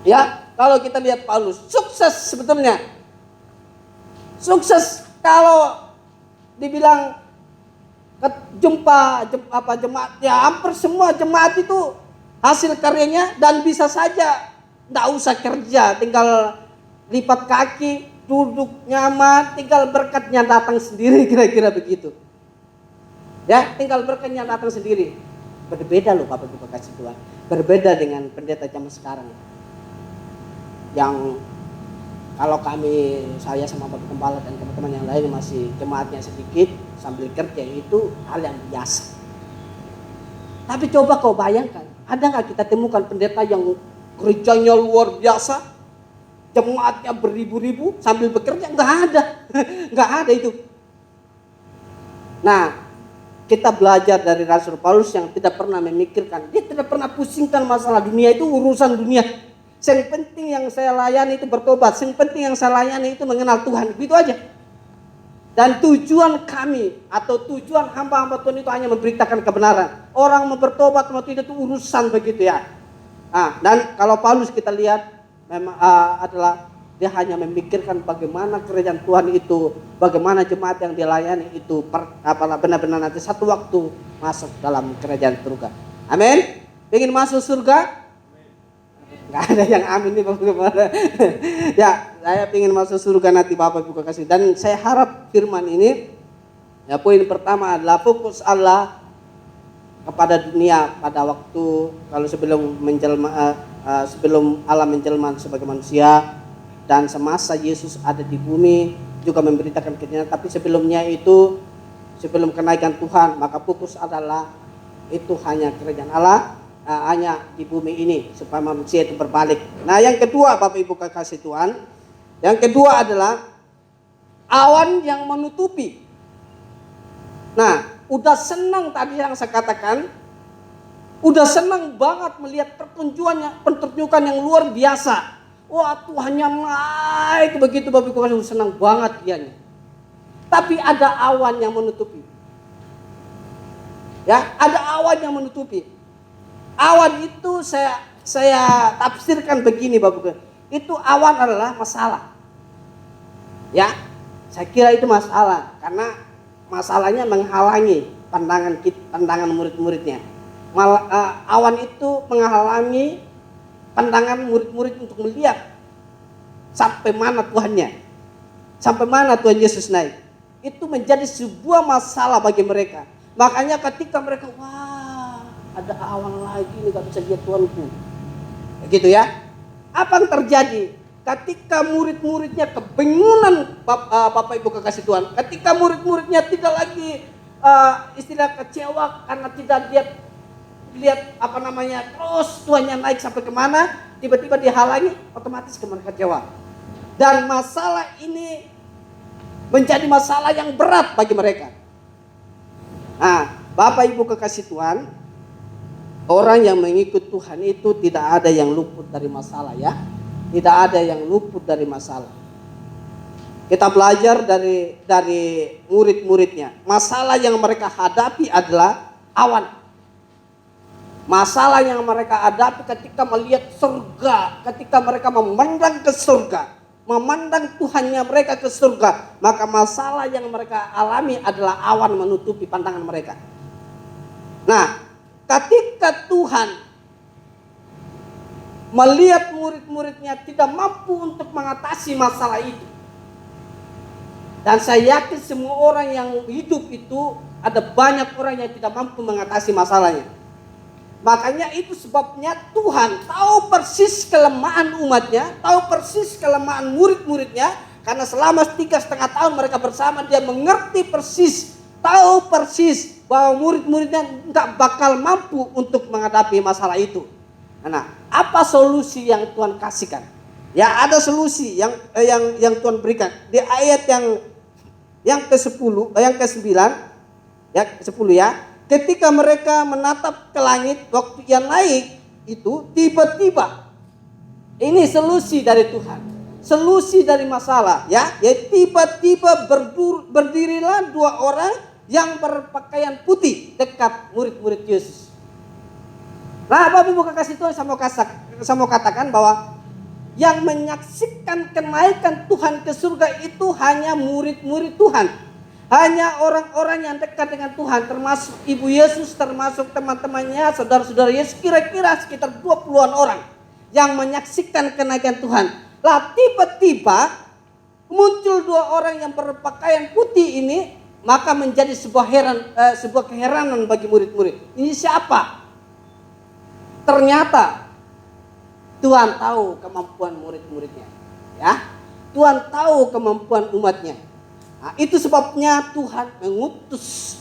ya, kalau kita lihat Paulus sukses sebetulnya. Sukses kalau dibilang jemaat, ya hampir semua jemaat itu hasil karyanya, dan bisa saja nggak usah kerja, tinggal lipat kaki, duduk nyaman, tinggal berkatnya datang sendiri, kira-kira begitu. Ya, tinggal berkatnya datang sendiri. Berbeda loh Bapak Ibu kasih Tuhan. Berbeda dengan pendeta zaman sekarang. Yang kalau saya sama Bapak Gembala dan teman-teman yang lain masih jemaatnya sedikit sambil kerja, itu hal yang biasa. Tapi coba kau bayangkan, ada nggak kita temukan pendeta yang gerejanya luar biasa, jemaatnya beribu-ribu sambil bekerja? Nggak ada. Nggak ada itu. Nah, kita belajar dari Rasul Paulus yang tidak pernah memikirkan, dia tidak pernah pusingkan masalah dunia, itu urusan dunia. Yang penting yang saya layani itu bertobat, yang penting yang saya layani itu mengenal Tuhan, begitu aja. Dan tujuan kami atau tujuan hamba-hamba Tuhan itu hanya memberitakan kebenaran. Orang mau bertobat mau tidak itu urusan begitu ya. Dan kalau Paulus kita lihat memang adalah dia hanya memikirkan bagaimana kerajaan Tuhan itu, bagaimana jemaat yang dilayani itu benar-benar nanti satu waktu masuk dalam kerajaan surga. Amin. Ingin masuk surga? Nggak ada yang amin nih Bapak Ibu. Ya, saya ingin masuk surga nanti Bapak Ibu kasih. Dan saya harap firman ini, ya, poin pertama adalah fokus Allah kepada dunia pada waktu kalau sebelum Allah menjelma sebagai manusia. Dan semasa Yesus ada di bumi juga memberitakan kebenaran. Tapi sebelumnya itu, sebelum kenaikan Tuhan, maka fokus adalah itu hanya kerajaan Allah, hanya di bumi ini supaya manusia itu berbalik. Nah, yang kedua Bapak Ibu kasih Tuhan, yang kedua adalah awan yang menutupi. Nah, udah senang tadi yang saya katakan, udah senang banget melihat pertunjukan yang luar biasa. Wah, Tuhannya naik begitu Bapak Ibu, senang banget dianya. Tapi ada awan yang menutupi. Ya, ada awan yang menutupi. Awan itu saya tafsirkan begini Bapak Ibu. Itu awan adalah masalah. Ya, saya kira itu masalah karena masalahnya menghalangi pandangan murid-muridnya. Awan itu menghalangi pandangan murid-murid untuk melihat sampai mana Tuhannya, sampai mana Tuhan Yesus naik. Itu menjadi sebuah masalah bagi mereka. Makanya ketika mereka, wah, ada awan lagi nih, gak bisa lihat Tuhanku, begitu ya. Apa yang terjadi? Ketika murid-muridnya kebingungan, Bapak Ibu kekasih Tuhan, ketika murid-muridnya tidak lagi istilah kecewa karena tidak lihat terus Tuhannya naik sampai kemana, tiba-tiba dihalangi, otomatis mereka kecewa. Dan masalah ini menjadi masalah yang berat bagi mereka. Nah, Bapak Ibu kekasih Tuhan, orang yang mengikut Tuhan itu tidak ada yang luput dari masalah ya. Tidak ada yang luput dari masalah. Kita belajar dari murid-muridnya. Masalah yang mereka hadapi adalah awan. Masalah yang mereka hadapi ketika melihat surga, ketika mereka memandang ke surga, memandang Tuhannya mereka ke surga, maka masalah yang mereka alami adalah awan menutupi pandangan mereka. Nah, ketika Tuhan melihat murid-muridnya tidak mampu untuk mengatasi masalah itu, dan saya yakin semua orang yang hidup itu ada banyak orang yang tidak mampu mengatasi masalahnya. Makanya itu sebabnya Tuhan tahu persis kelemahan umatnya, tahu persis kelemahan murid-muridnya, karena selama 3,5 tahun mereka bersama, dia mengerti persis, tahu persis bahwa murid-muridnya tidak bakal mampu untuk menghadapi masalah itu. Nah, apa solusi yang Tuhan kasihkan? Ya, ada solusi yang Tuhan berikan di ayat yang ke-10, yang ke-9, ya 10 ya. Ketika mereka menatap ke langit waktu ia naik itu tiba-tiba, ini solusi dari Tuhan. Solusi dari masalah, ya tiba-tiba berdirilah dua orang yang berpakaian putih dekat murid-murid Yesus. Nah, Bapak Ibu kekasih Tuhan, saya mau katakan bahwa yang menyaksikan kenaikan Tuhan ke surga itu hanya murid-murid Tuhan. Hanya orang-orang yang dekat dengan Tuhan, termasuk Ibu Yesus, termasuk teman-temannya, saudara-saudara Yesus, kira-kira sekitar 20-an orang yang menyaksikan kenaikan Tuhan. Lah tiba-tiba muncul dua orang yang berpakaian putih ini, maka menjadi sebuah keheranan bagi murid-murid. Ini siapa? Ternyata Tuhan tahu kemampuan murid-muridnya, ya. Tuhan tahu kemampuan umatnya. Nah, itu sebabnya Tuhan mengutus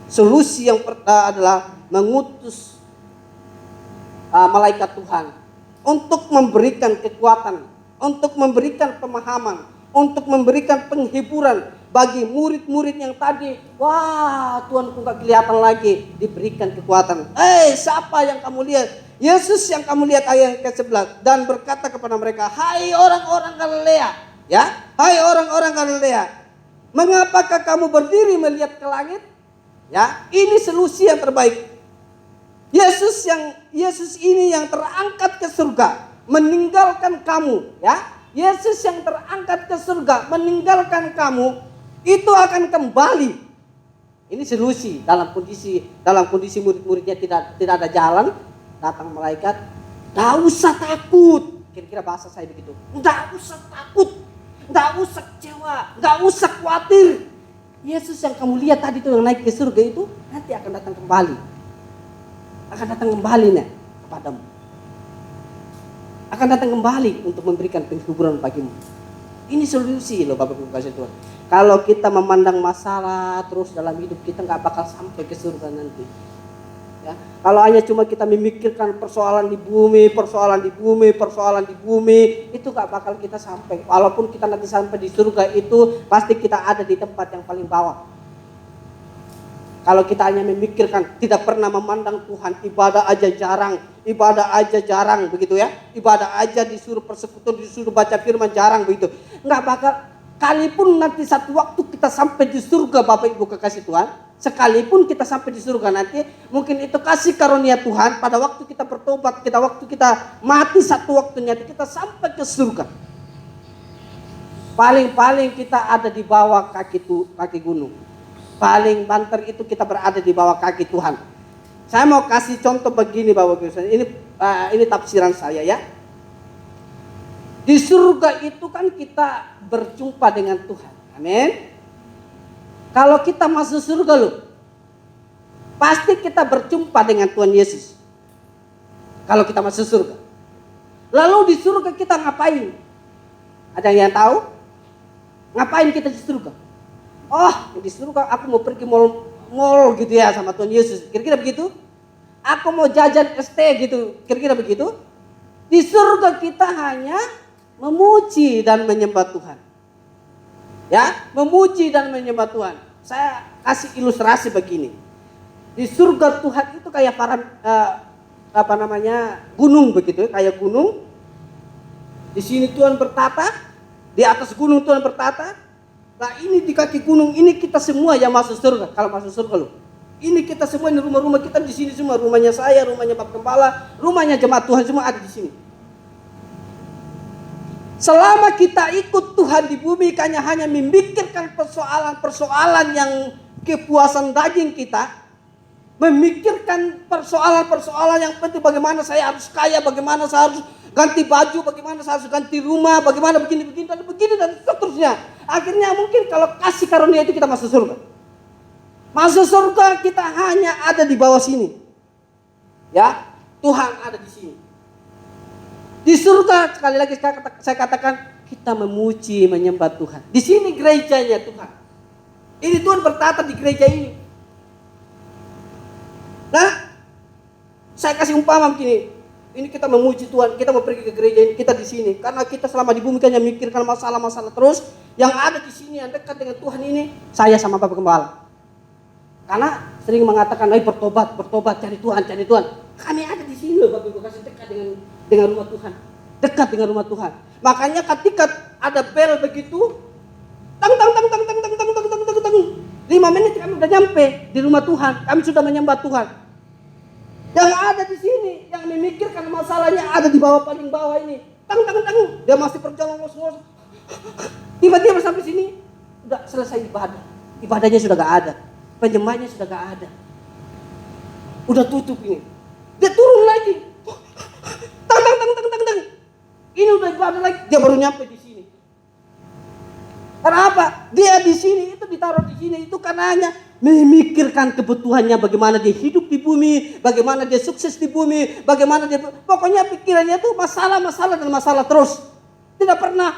solusi yang adalah mengutus malaikat Tuhan untuk memberikan kekuatan, untuk memberikan pemahaman, untuk memberikan penghiburan bagi murid-murid yang tadi, wah Tuhan kok gak kelihatan lagi, diberikan kekuatan. Siapa yang kamu lihat? Yesus yang kamu lihat, ayat ke-11, dan berkata kepada mereka, hai orang-orang Galilea, ya, hai orang-orang Galilea, mengapakah kamu berdiri melihat ke langit? Ya, ini solusi yang terbaik. Yesus ini yang terangkat ke surga, meninggalkan kamu, ya. Yesus yang terangkat ke surga, meninggalkan kamu, itu akan kembali. Ini solusi dalam kondisi murid-muridnya tidak ada jalan. Datang malaikat, nggak usah takut. Kira-kira bahasa saya begitu. Nggak usah takut, nggak usah kecewa, nggak usah khawatir. Yesus yang kamu lihat tadi itu yang naik ke surga itu nanti akan datang kembali. Akan datang kembali nih kepadamu. Akan datang kembali untuk memberikan penghiburan bagimu. Ini solusi loh Bapak Ibu kasih Tuhan. Kalau kita memandang masalah terus dalam hidup kita nggak bakal sampai ke surga nanti. Ya, kalau hanya cuma kita memikirkan persoalan di bumi, itu gak bakal kita sampai. Walaupun kita nanti sampai di surga itu, pasti kita ada di tempat yang paling bawah. Kalau kita hanya memikirkan, tidak pernah memandang Tuhan, ibadah aja jarang begitu ya. Ibadah aja disuruh persekutuan, disuruh baca firman jarang begitu. Gak bakal, sekalipun nanti satu waktu kita sampai di surga Bapak Ibu kekasih Tuhan, sekalipun kita sampai di surga nanti, mungkin itu kasih karunia Tuhan pada waktu kita bertobat, waktu kita mati satu waktunya kita sampai ke surga. Paling kita ada di bawah kaki gunung. Paling banter itu kita berada di bawah kaki Tuhan. Saya mau kasih contoh begini Bapak Ibu. Ini tafsiran saya ya. Di surga itu kan kita berjumpa dengan Tuhan. Amin. Kalau kita masuk surga loh, pasti kita berjumpa dengan Tuhan Yesus. Kalau kita masuk surga. Lalu di surga kita ngapain? Ada yang tahu? Ngapain kita di surga? Oh, di surga aku mau pergi mall gitu ya sama Tuhan Yesus. Kira-kira begitu? Aku mau jajan ST gitu. Kira-kira begitu? Di surga kita hanya memuji dan menyembah Tuhan. Ya, memuji dan menyembah Tuhan. Saya kasih ilustrasi begini. Di surga Tuhan itu kayak gunung begitu, kayak gunung. Di sini Tuhan bertata, di atas gunung Tuhan bertata. Nah, ini di kaki gunung ini kita semua yang masuk surga. Kalau masuk surga loh. Ini kita semua, ini rumah-rumah kita di sini semua, rumahnya saya, rumahnya Bapak Gembala, rumahnya jemaat Tuhan semua ada di sini. Selama kita ikut Tuhan di bumi, hanya memikirkan persoalan-persoalan yang kepuasan daging kita, memikirkan persoalan-persoalan yang penting, bagaimana saya harus kaya, bagaimana saya harus ganti baju, bagaimana saya harus ganti rumah, bagaimana begini dan seterusnya. Akhirnya mungkin kalau kasih karunia itu kita masuk surga. Masuk surga kita hanya ada di bawah sini. Ya, Tuhan ada di sini. Di surga sekali lagi saya katakan kita memuji, menyembah Tuhan. Di sini gerejanya Tuhan. Ini Tuhan bertata di gereja ini. Nah, saya kasih umpama begini. Ini kita memuji Tuhan, kita mau pergi ke gereja ini, kita di sini. Karena kita selama di bumi kan yang mikirkan masalah-masalah terus. Yang ada di sini yang dekat dengan Tuhan ini, saya sama Bapak Gembala. Karena sering mengatakan, ayo bertobat, cari Tuhan. Kami ada di sini loh, Bapak Ibu, kasih dekat dengan rumah Tuhan. Dekat dengan rumah Tuhan. Makanya ketika ada bel begitu, tang. 5 menit kami udah nyampe di rumah Tuhan. Kami sudah menyembah Tuhan. Yang ada di sini, yang memikirkan masalahnya ada di bawah, paling bawah ini. Tang. Dia masih berjalan ngos-ngos. Tiba-tiba sampai sini, udah selesai ibadah. Ibadahnya sudah gak ada. Penyembahnya sudah gak ada. Udah tutup ini. Dia turun lagi. Tang. Ini udah ibadah lagi. Dia baru nyampe di sini. Karena apa? Dia di sini, itu ditaruh di sini. Itu karena hanya memikirkan kebutuhannya. Bagaimana dia hidup di bumi. Bagaimana dia sukses di bumi. Bagaimana dia... Pokoknya pikirannya itu masalah dan masalah terus. Tidak pernah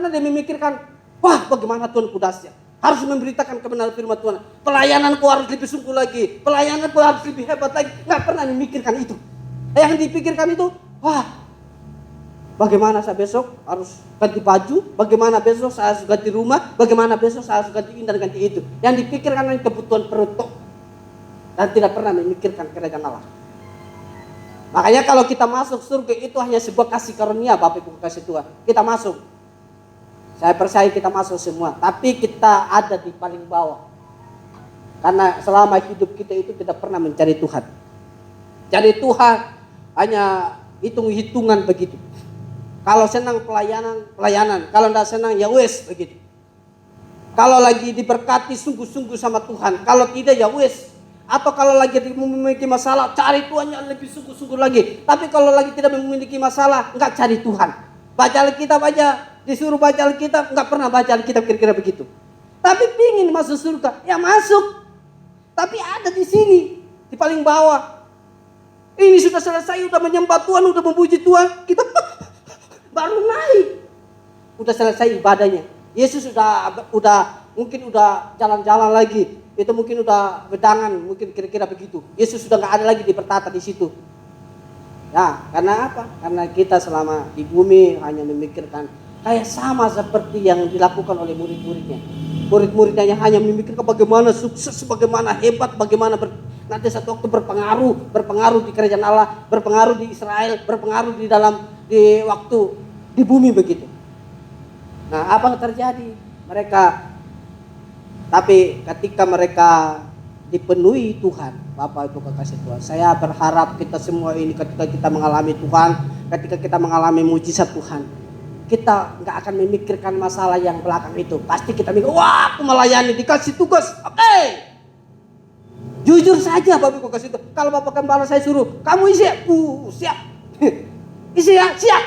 dia memikirkan, wah bagaimana Tuhan kudasnya. Harus memberitakan kebenaran firman Tuhan. Pelayananku harus lebih sungguh lagi. Pelayananku harus lebih hebat lagi. Nggak pernah memikirkan itu. Yang dipikirkan itu, wah bagaimana saya besok harus ganti baju. Bagaimana besok saya harus ganti rumah. Bagaimana besok saya harus ganti ini dan ganti itu. Yang dipikirkan adalah kebutuhan perut. Dan tidak pernah memikirkan kerajaan Allah. Makanya kalau kita masuk surga itu hanya sebuah kasih karunia, Bapak Ibu kasih Tuhan. Kita masuk. Saya percaya kita masuk semua. Tapi kita ada di paling bawah. Karena selama hidup kita itu tidak pernah mencari Tuhan. Cari Tuhan hanya hitung-hitungan begitu. Kalau senang pelayanan. Kalau tidak senang ya wes begitu. Kalau lagi diberkati sungguh-sungguh sama Tuhan. Kalau tidak ya wes. Atau kalau lagi memiliki masalah, cari Tuhan yang lebih sungguh-sungguh lagi. Tapi kalau lagi tidak memiliki masalah, enggak cari Tuhan. Baca Alkitab aja, disuruh baca Alkitab, enggak pernah baca Alkitab, kira-kira begitu. Tapi pingin masuk surga, ya masuk. Tapi ada di sini, di paling bawah. Ini sudah selesai, udah menyembah Tuhan, udah memuji Tuhan, kita baru naik. Udah selesai ibadahnya. Yesus mungkin udah jalan-jalan lagi. Itu mungkin udah bedangan, mungkin kira-kira begitu. Yesus sudah nggak ada lagi di bertata di situ. Nah, karena apa? Karena kita selama di bumi hanya memikirkan kayak sama seperti yang dilakukan oleh murid-muridnya. Murid-muridnya hanya memikirkan bagaimana sukses, bagaimana hebat, bagaimana nanti satu waktu berpengaruh di kerajaan Allah, berpengaruh di Israel, berpengaruh di waktu di bumi begitu. Nah, apa yang terjadi? Tapi ketika mereka dipenuhi Tuhan, Bapak Ibu kekasih Tuhan, saya berharap kita semua ini ketika kita mengalami Tuhan, ketika kita mengalami mujizat Tuhan, kita nggak akan memikirkan masalah yang belakang itu. Pasti kita mikir, wah aku melayani, dikasih tugas, oke. Jujur saja Bapak Ibu kekasih Tuhan, kalau Bapak Gembala saya suruh, kamu isi, siap. Isi ya, siap.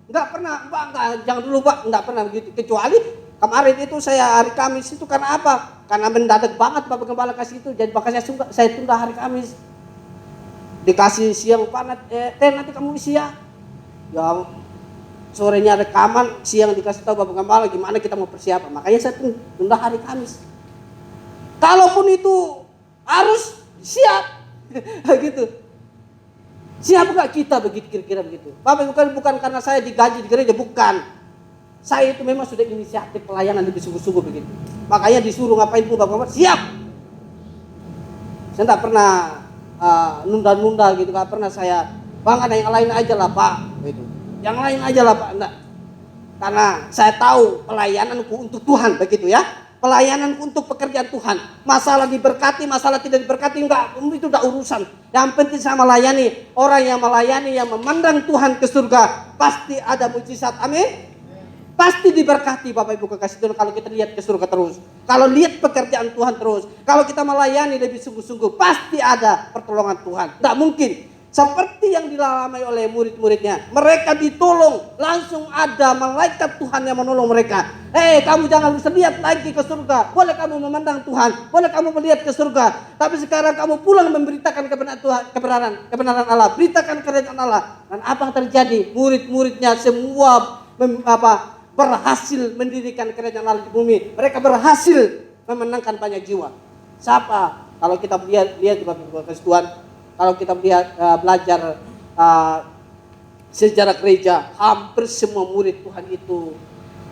Nggak pernah, Pak, jangan dulu Pak, nggak pernah begitu. Kecuali kemarin itu saya hari Kamis itu karena apa? Karena mendadak banget Bapak Gembala kasih itu. Jadi makanya saya tunda hari Kamis. Dikasih siang Pak, nanti kamu isi ya. Ya sorenya rekaman, siang dikasih tahu Bapak Gembala gimana kita mau persiapan. Makanya saya tunda hari Kamis. Kalaupun itu harus siap. Gitu. Siap nggak kita begitu kira-kira begitu? Bapak bukan karena saya digaji di gereja, bukan. Saya itu memang sudah inisiatif pelayanan lebih sungguh-sungguh begitu. Makanya disuruh ngapain pun Bapak siap. Saya tidak pernah nunda-nunda gitu, nggak pernah saya bang ada yang lain aja lah Pak, gitu. Yang lain aja lah Pak, enggak. Karena saya tahu pelayananku untuk Tuhan begitu ya. Pelayananku untuk pekerjaan Tuhan. Masalah diberkati, masalah tidak diberkati enggak, itu udah urusan. Yang penting saya melayani. Orang yang melayani, yang memandang Tuhan ke surga, pasti ada mujizat. Amin. Pasti diberkati Bapak Ibu kekasih Tuhan kalau kita lihat ke surga terus. Kalau lihat pekerjaan Tuhan terus. Kalau kita melayani lebih sungguh-sungguh, pasti ada pertolongan Tuhan. Tidak mungkin. Seperti yang dialami oleh murid-muridnya. Mereka ditolong. Langsung ada malaikat Tuhan yang menolong mereka. Kamu jangan lihat lagi ke surga. Boleh kamu memandang Tuhan. Boleh kamu melihat ke surga. Tapi sekarang kamu pulang memberitakan kebenaran Tuhan, kebenaran Allah. Beritakan kerajaan Allah. Dan apa yang terjadi? Murid-muridnya semua berhasil mendirikan kerajaan Allah di bumi. Mereka berhasil memenangkan banyak jiwa. Siapa? Kalau kita lihat di Bapak Ibu Tuhan, kalau kita belajar sejarah gereja, hampir semua murid Tuhan itu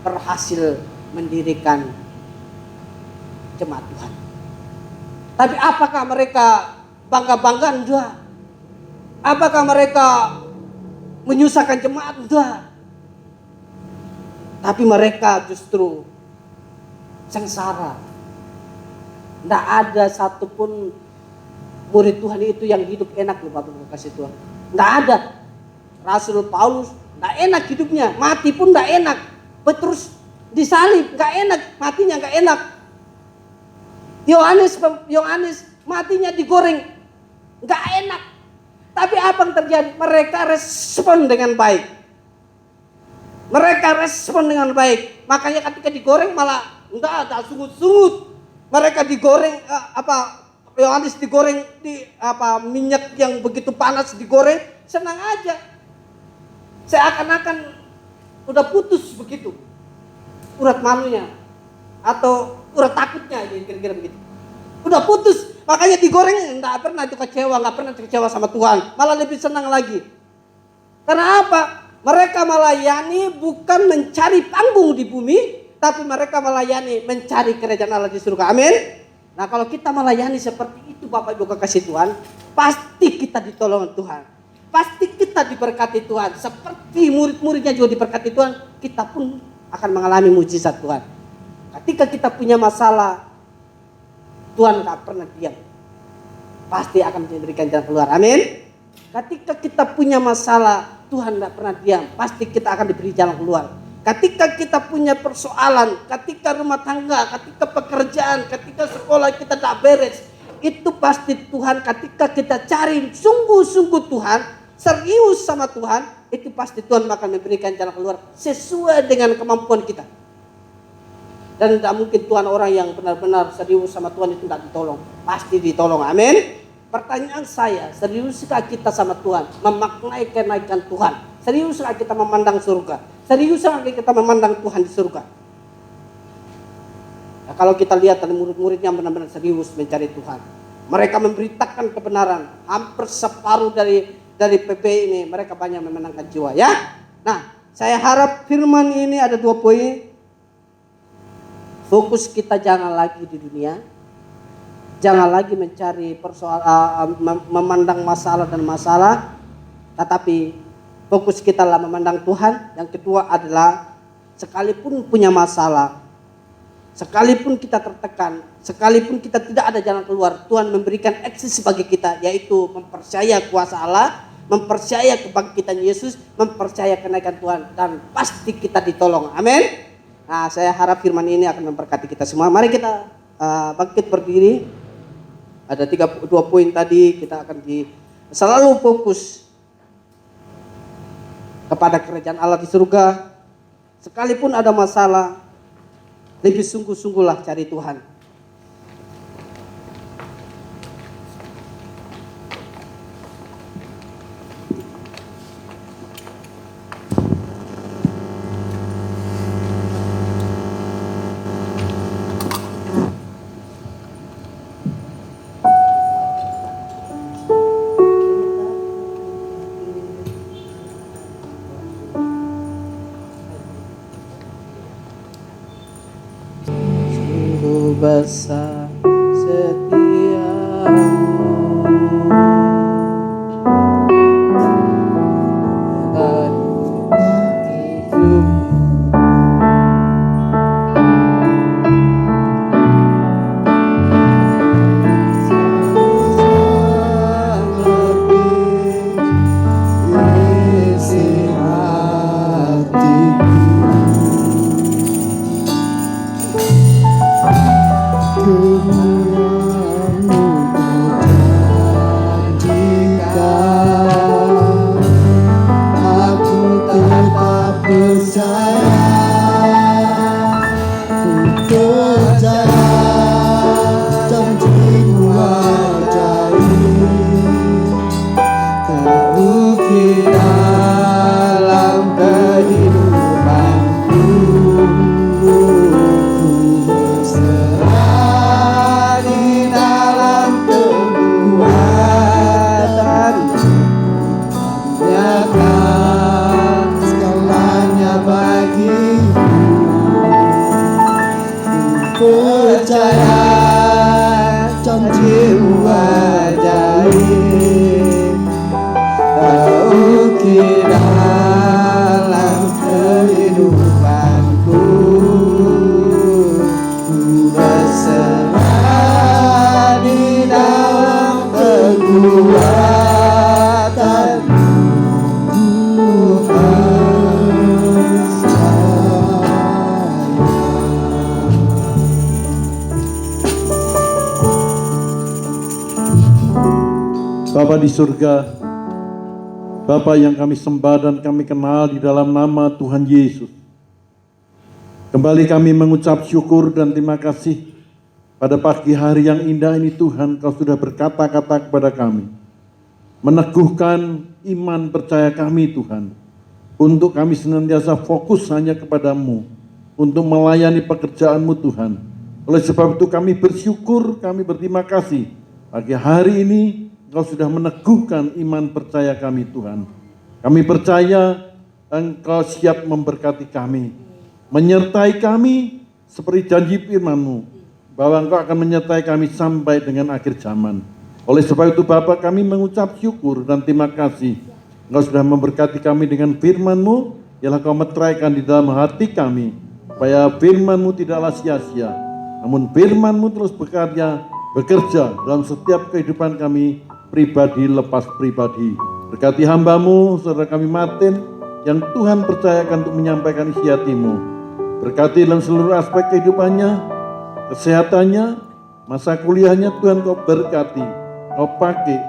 berhasil mendirikan jemaat Tuhan. Tapi apakah mereka bangga-banggaan? Enggak. Apakah mereka menyusahkan jemaat? Enggak. Tapi mereka justru sengsara. Tidak ada satupun murid Tuhan itu yang hidup enak loh Bapak Ibu kasih Tuhan. Tidak ada. Rasul Paulus tidak enak hidupnya, mati pun tidak enak. Petrus disalib, nggak enak, matinya nggak enak. Yohanes matinya digoreng, nggak enak. Tapi apa yang terjadi? Mereka respon dengan baik. Mereka respon dengan baik. Makanya ketika digoreng malah enggak ada sungut-sungut. Mereka digoreng Yohanes digoreng di minyak yang begitu panas digoreng, senang aja. Seakan-akan udah putus begitu urat malunya atau urat takutnya, kira-kira begitu. Udah putus, makanya digoreng nggak pernah kecewa sama Tuhan, malah lebih senang lagi. Karena apa? Mereka melayani bukan mencari panggung di bumi, tapi mereka melayani mencari kerajaan Allah di surga. Amin. Nah, kalau kita melayani seperti itu Bapak Ibu kekasih Tuhan, pasti kita ditolong Tuhan. Pasti kita diberkati Tuhan. Seperti murid-muridnya juga diberkati Tuhan, kita pun akan mengalami mujizat Tuhan. Ketika kita punya masalah, Tuhan gak pernah diam. Pasti akan memberikan jalan keluar. Amin. Ketika kita punya masalah, Tuhan gak pernah diam. Pasti kita akan diberi jalan keluar. Ketika kita punya persoalan, ketika rumah tangga, ketika pekerjaan, ketika sekolah kita tak beres, itu pasti Tuhan, ketika kita cari sungguh-sungguh Tuhan, serius sama Tuhan, itu pasti Tuhan akan memberikan jalan keluar sesuai dengan kemampuan kita. Dan tidak mungkin Tuhan orang yang benar-benar serius sama Tuhan itu tidak ditolong. Pasti ditolong. Amin. Pertanyaan saya, seriuskah kita sama Tuhan? Memaknai kenaikan Tuhan? Seriuskah kita memandang surga? Seriuskah kita memandang Tuhan di surga? Nah, kalau kita lihat dari murid-muridnya benar-benar serius mencari Tuhan. Mereka memberitakan kebenaran. Hampir separuh dari PP ini mereka banyak memenangkan jiwa ya. Nah, saya harap firman ini ada 2 poin. Fokus kita jangan lagi di dunia. Jangan lagi mencari memandang masalah dan masalah, tetapi fokus kita adalah memandang Tuhan. Yang kedua adalah sekalipun punya masalah, sekalipun kita tertekan, sekalipun kita tidak ada jalan keluar, Tuhan memberikan akses bagi kita, yaitu mempercaya kuasa Allah, mempercaya kebangkitan Yesus, mempercaya kenaikan Tuhan, dan pasti kita ditolong. Amin. Nah, saya harap firman ini akan memberkati kita semua. Mari kita bangkit berdiri. Ada 2 poin tadi, kita akan selalu fokus kepada kerajaan Allah di surga. Sekalipun ada masalah, lebih sungguh-sungguhlah cari Tuhan. Besar setiamu dan hidup isi hatiku. Bapa di surga, Bapa yang kami sembah dan kami kenal di dalam nama Tuhan Yesus. Kembali kami mengucap syukur dan terima kasih pada pagi hari yang indah ini Tuhan, Kau sudah berkata-kata kepada kami, meneguhkan iman percaya kami Tuhan, untuk kami senantiasa fokus hanya kepadamu, untuk melayani pekerjaan-Mu Tuhan. Oleh sebab itu kami bersyukur, kami berterima kasih, pagi hari ini Engkau sudah meneguhkan iman percaya kami Tuhan. Kami percaya Engkau siap memberkati kami, menyertai kami seperti janji firman-Mu, bahwa Engkau akan menyertai kami sampai dengan akhir zaman. Oleh sebab itu Bapa, kami mengucap syukur dan terima kasih. Engkau sudah memberkati kami dengan firman-Mu, ialah Kau meteraikan di dalam hati kami, supaya firman-Mu tidaklah sia-sia, namun firman-Mu terus bekerja dalam setiap kehidupan kami, pribadi lepas pribadi. Berkati hamba-Mu, saudara kami Martin, yang Tuhan percayakan untuk menyampaikan isi hati-Mu. Berkati dalam seluruh aspek kehidupannya, kesehatannya, masa kuliahnya, Tuhan Kau berkati, Kau pakai.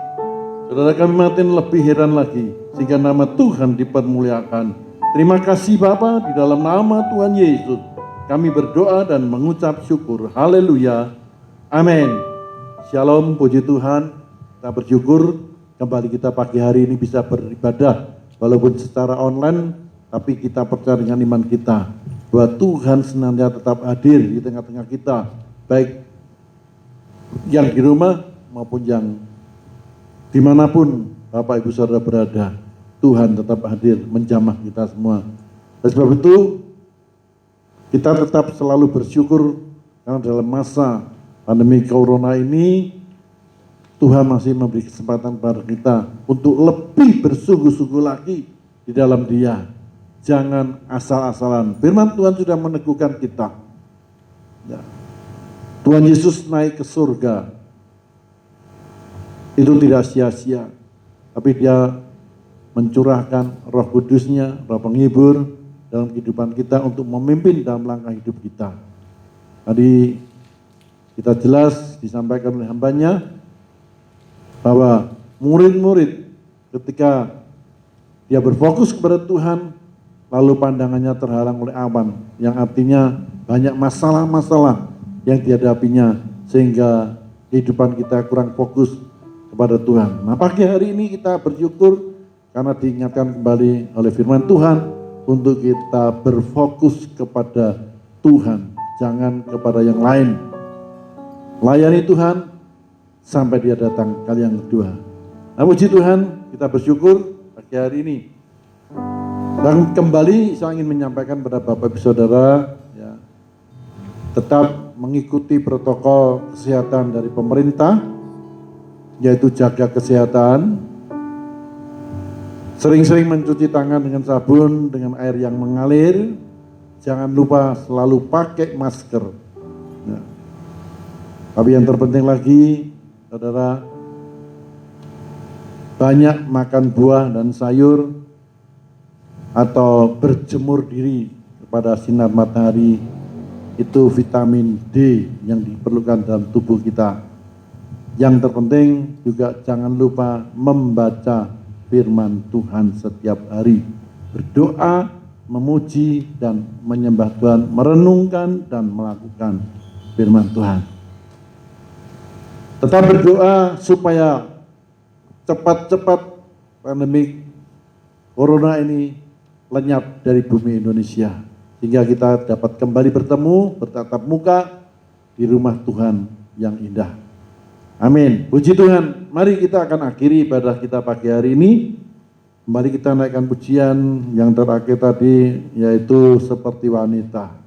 Saudara kami Martin lebih heran lagi, sehingga nama Tuhan dipermuliakan. Terima kasih Bapa, di dalam nama Tuhan Yesus, kami berdoa dan mengucap syukur. Haleluya. Amin. Shalom, puji Tuhan. Kita bersyukur kembali kita pagi hari ini bisa beribadah walaupun secara online, tapi kita percaya dengan iman kita bahwa Tuhan senantiasa tetap hadir di tengah-tengah kita, baik yang di rumah maupun yang dimanapun Bapak Ibu Saudara berada. Tuhan tetap hadir menjamah kita semua. Oleh sebab itu kita tetap selalu bersyukur karena dalam masa pandemi corona ini Tuhan masih memberi kesempatan kepada kita untuk lebih bersungguh-sungguh lagi di dalam Dia. Jangan asal-asalan. Firman Tuhan sudah meneguhkan kita. Ya. Tuhan Yesus naik ke surga. Itu tidak sia-sia. Tapi Dia mencurahkan Roh Kudus-Nya, Roh penghibur dalam kehidupan kita untuk memimpin dalam langkah hidup kita. Tadi kita jelas disampaikan oleh hambanya, bahwa murid-murid ketika dia berfokus kepada Tuhan, lalu pandangannya terhalang oleh awan, yang artinya banyak masalah-masalah yang dihadapinya, sehingga kehidupan kita kurang fokus kepada Tuhan. Nah, pagi hari ini kita bersyukur karena diingatkan kembali oleh firman Tuhan untuk kita berfokus kepada Tuhan, jangan kepada yang lain. Layani Tuhan sampai Dia datang kali yang kedua. Nah, puji Tuhan, kita bersyukur pagi hari ini. Dan kembali saya ingin menyampaikan pada Bapak Ibu Saudara, ya, tetap mengikuti protokol kesehatan dari pemerintah, yaitu jaga kesehatan, sering-sering mencuci tangan dengan sabun, dengan air yang mengalir, jangan lupa selalu pakai masker. Ya. Tapi yang terpenting lagi, Saudara, banyak makan buah dan sayur atau berjemur diri kepada sinar matahari, itu vitamin D yang diperlukan dalam tubuh kita. Yang terpenting juga jangan lupa membaca firman Tuhan setiap hari, berdoa, memuji dan menyembah Tuhan, merenungkan dan melakukan firman Tuhan. Tetap berdoa supaya cepat-cepat pandemi corona ini lenyap dari bumi Indonesia, sehingga kita dapat kembali bertemu, bertatap muka di rumah Tuhan yang indah. Amin. Puji Tuhan. Mari kita akan akhiri ibadah kita pagi hari ini. Kembali kita naikkan pujian yang terakhir tadi, yaitu seperti wanita.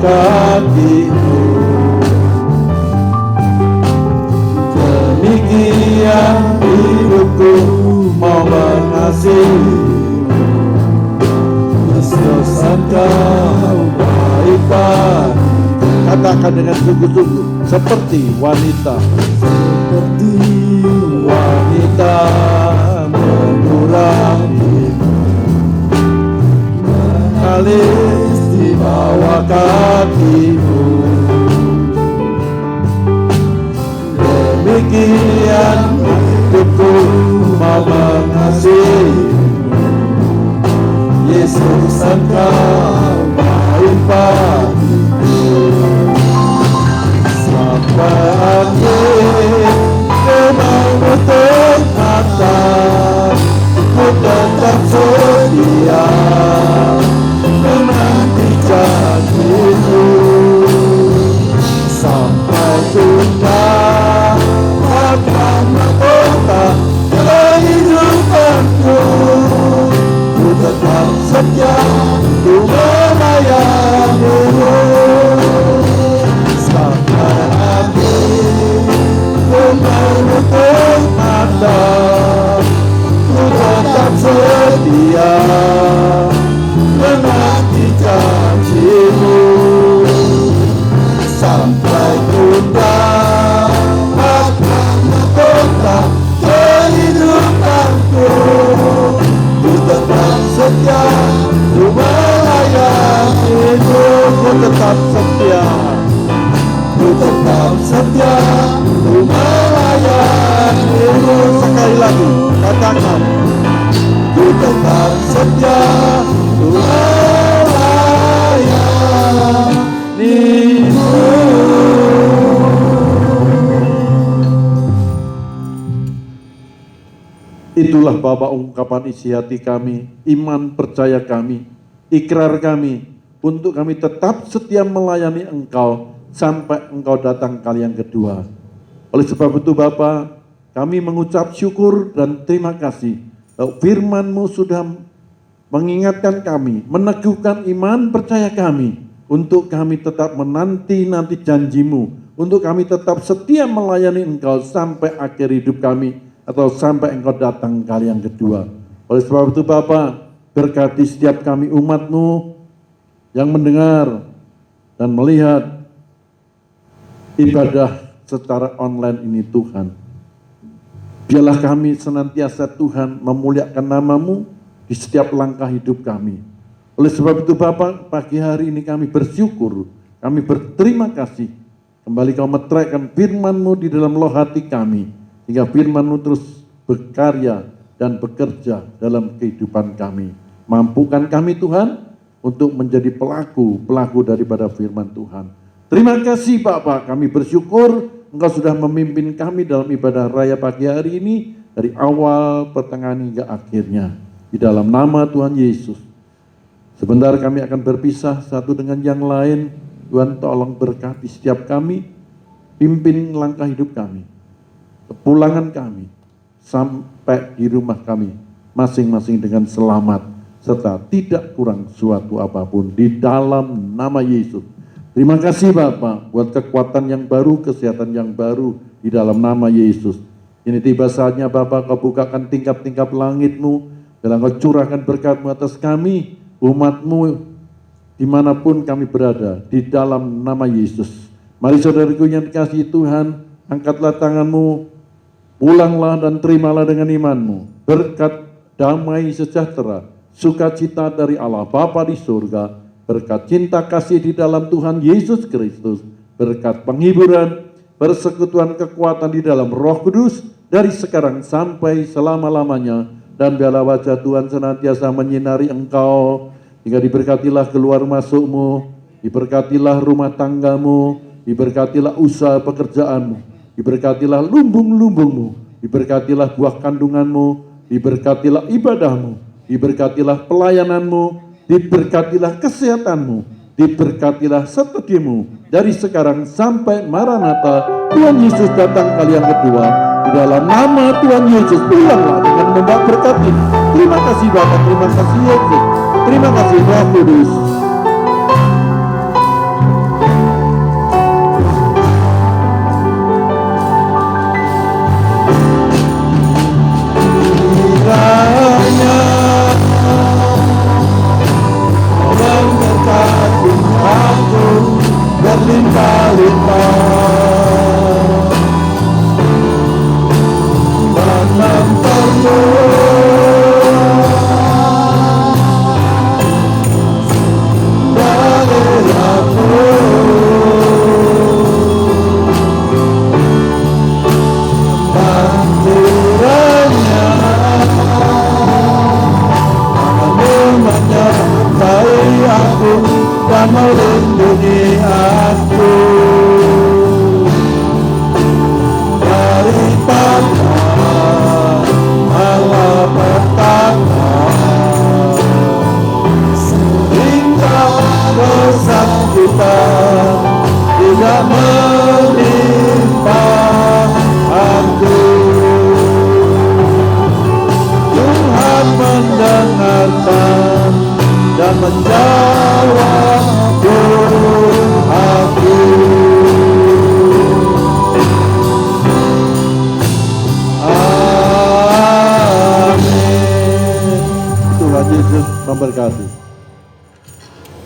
kakimu. Demikian hidupku mau mengasihi. Yesus engkau baik padaku. Katakan dengan sungguh-sungguh, seperti wanita mengurangi, mengalis di bawah kakimu. Demikian hidupku mau mengasihi. Yesus engkau baik padaku. Sampai akhir kau menutup mata, ku tetap setia menanti janjimu. Sampai tuntas akan mahkota kehidupanku, ku tetap setia ku melayanimu. Sampai akhir ku menutup mata, ku tetap setia menanti janjimu. Sampai tuntas akan mahkota kehidupanku, ku tetap setia ku melayanimu. Ku tetap setia, ku tetap setia ku melayanimu. Sekali lagi katakan, ku tetap setia ku melayanimu. Itulah Bapa ungkapan isi hati kami, iman percaya kami, ikrar kami, untuk kami tetap setia melayani Engkau sampai Engkau datang kali yang kedua. Oleh sebab itu Bapa, kami mengucap syukur dan terima kasih bahwa firman-Mu sudah mengingatkan kami, meneguhkan iman percaya kami, untuk kami tetap menanti-nanti janji-Mu, untuk kami tetap setia melayani Engkau sampai akhir hidup kami, atau sampai Engkau datang kali yang kedua. Oleh sebab itu Bapa, berkati setiap kami umat-Mu yang mendengar dan melihat ibadah secara online ini Tuhan. Biarlah kami senantiasa Tuhan memuliakan nama-Mu di setiap langkah hidup kami. Oleh sebab itu Bapa, pagi hari ini kami bersyukur, kami berterima kasih. Kembali Kau meteraikan firman-Mu di dalam loh hati kami, hingga firman-Mu terus berkarya dan bekerja dalam kehidupan kami. Mampukan kami Tuhan untuk menjadi pelaku daripada firman Tuhan. Terima kasih Bapak, kami bersyukur Engkau sudah memimpin kami dalam ibadah raya pagi hari ini, dari awal, pertengahan hingga akhirnya. Di dalam nama Tuhan Yesus. Sebentar kami akan berpisah satu dengan yang lain. Tuhan tolong berkati setiap kami, pimpin langkah hidup kami, kepulangan kami, sampai di rumah kami masing-masing dengan selamat, serta tidak kurang suatu apapun di dalam nama Yesus. Terima kasih Bapak buat kekuatan yang baru, kesehatan yang baru di dalam nama Yesus. Ini tiba saatnya Bapak Kau bukakan tingkap-tingkap langit-Mu, dan Kau curahkan berkat-Mu atas kami, umat-Mu, dimanapun kami berada, di dalam nama Yesus. Mari saudaraku yang dikasihi Tuhan, angkatlah tanganmu, pulanglah dan terimalah dengan imanmu berkat damai sejahtera, sukacita dari Allah Bapa di surga, berkat cinta kasih di dalam Tuhan Yesus Kristus, berkat penghiburan, persekutuan kekuatan di dalam Roh Kudus dari sekarang sampai selama-lamanya, dan biarlah wajah Tuhan senantiasa menyinari engkau, hingga diberkatilah keluar masukmu, diberkatilah rumah tanggamu, diberkatilah usaha pekerjaanmu, diberkatilah lumbung-lumbungmu, diberkatilah buah kandunganmu, diberkatilah ibadahmu, diberkatilah pelayananmu, diberkatilah kesehatanmu, diberkatilah setedimu dari sekarang sampai Maranatha Tuhan Yesus datang kali yang kedua. Di dalam nama Tuhan Yesus, pulanglah dengan membawa berkat ini. Terima kasih Bapa, terima kasih Yesus, terima kasih Roh Kudus. Bapa dan memperluas daerahku, dan kiranya akan menyertai aku dan melindungi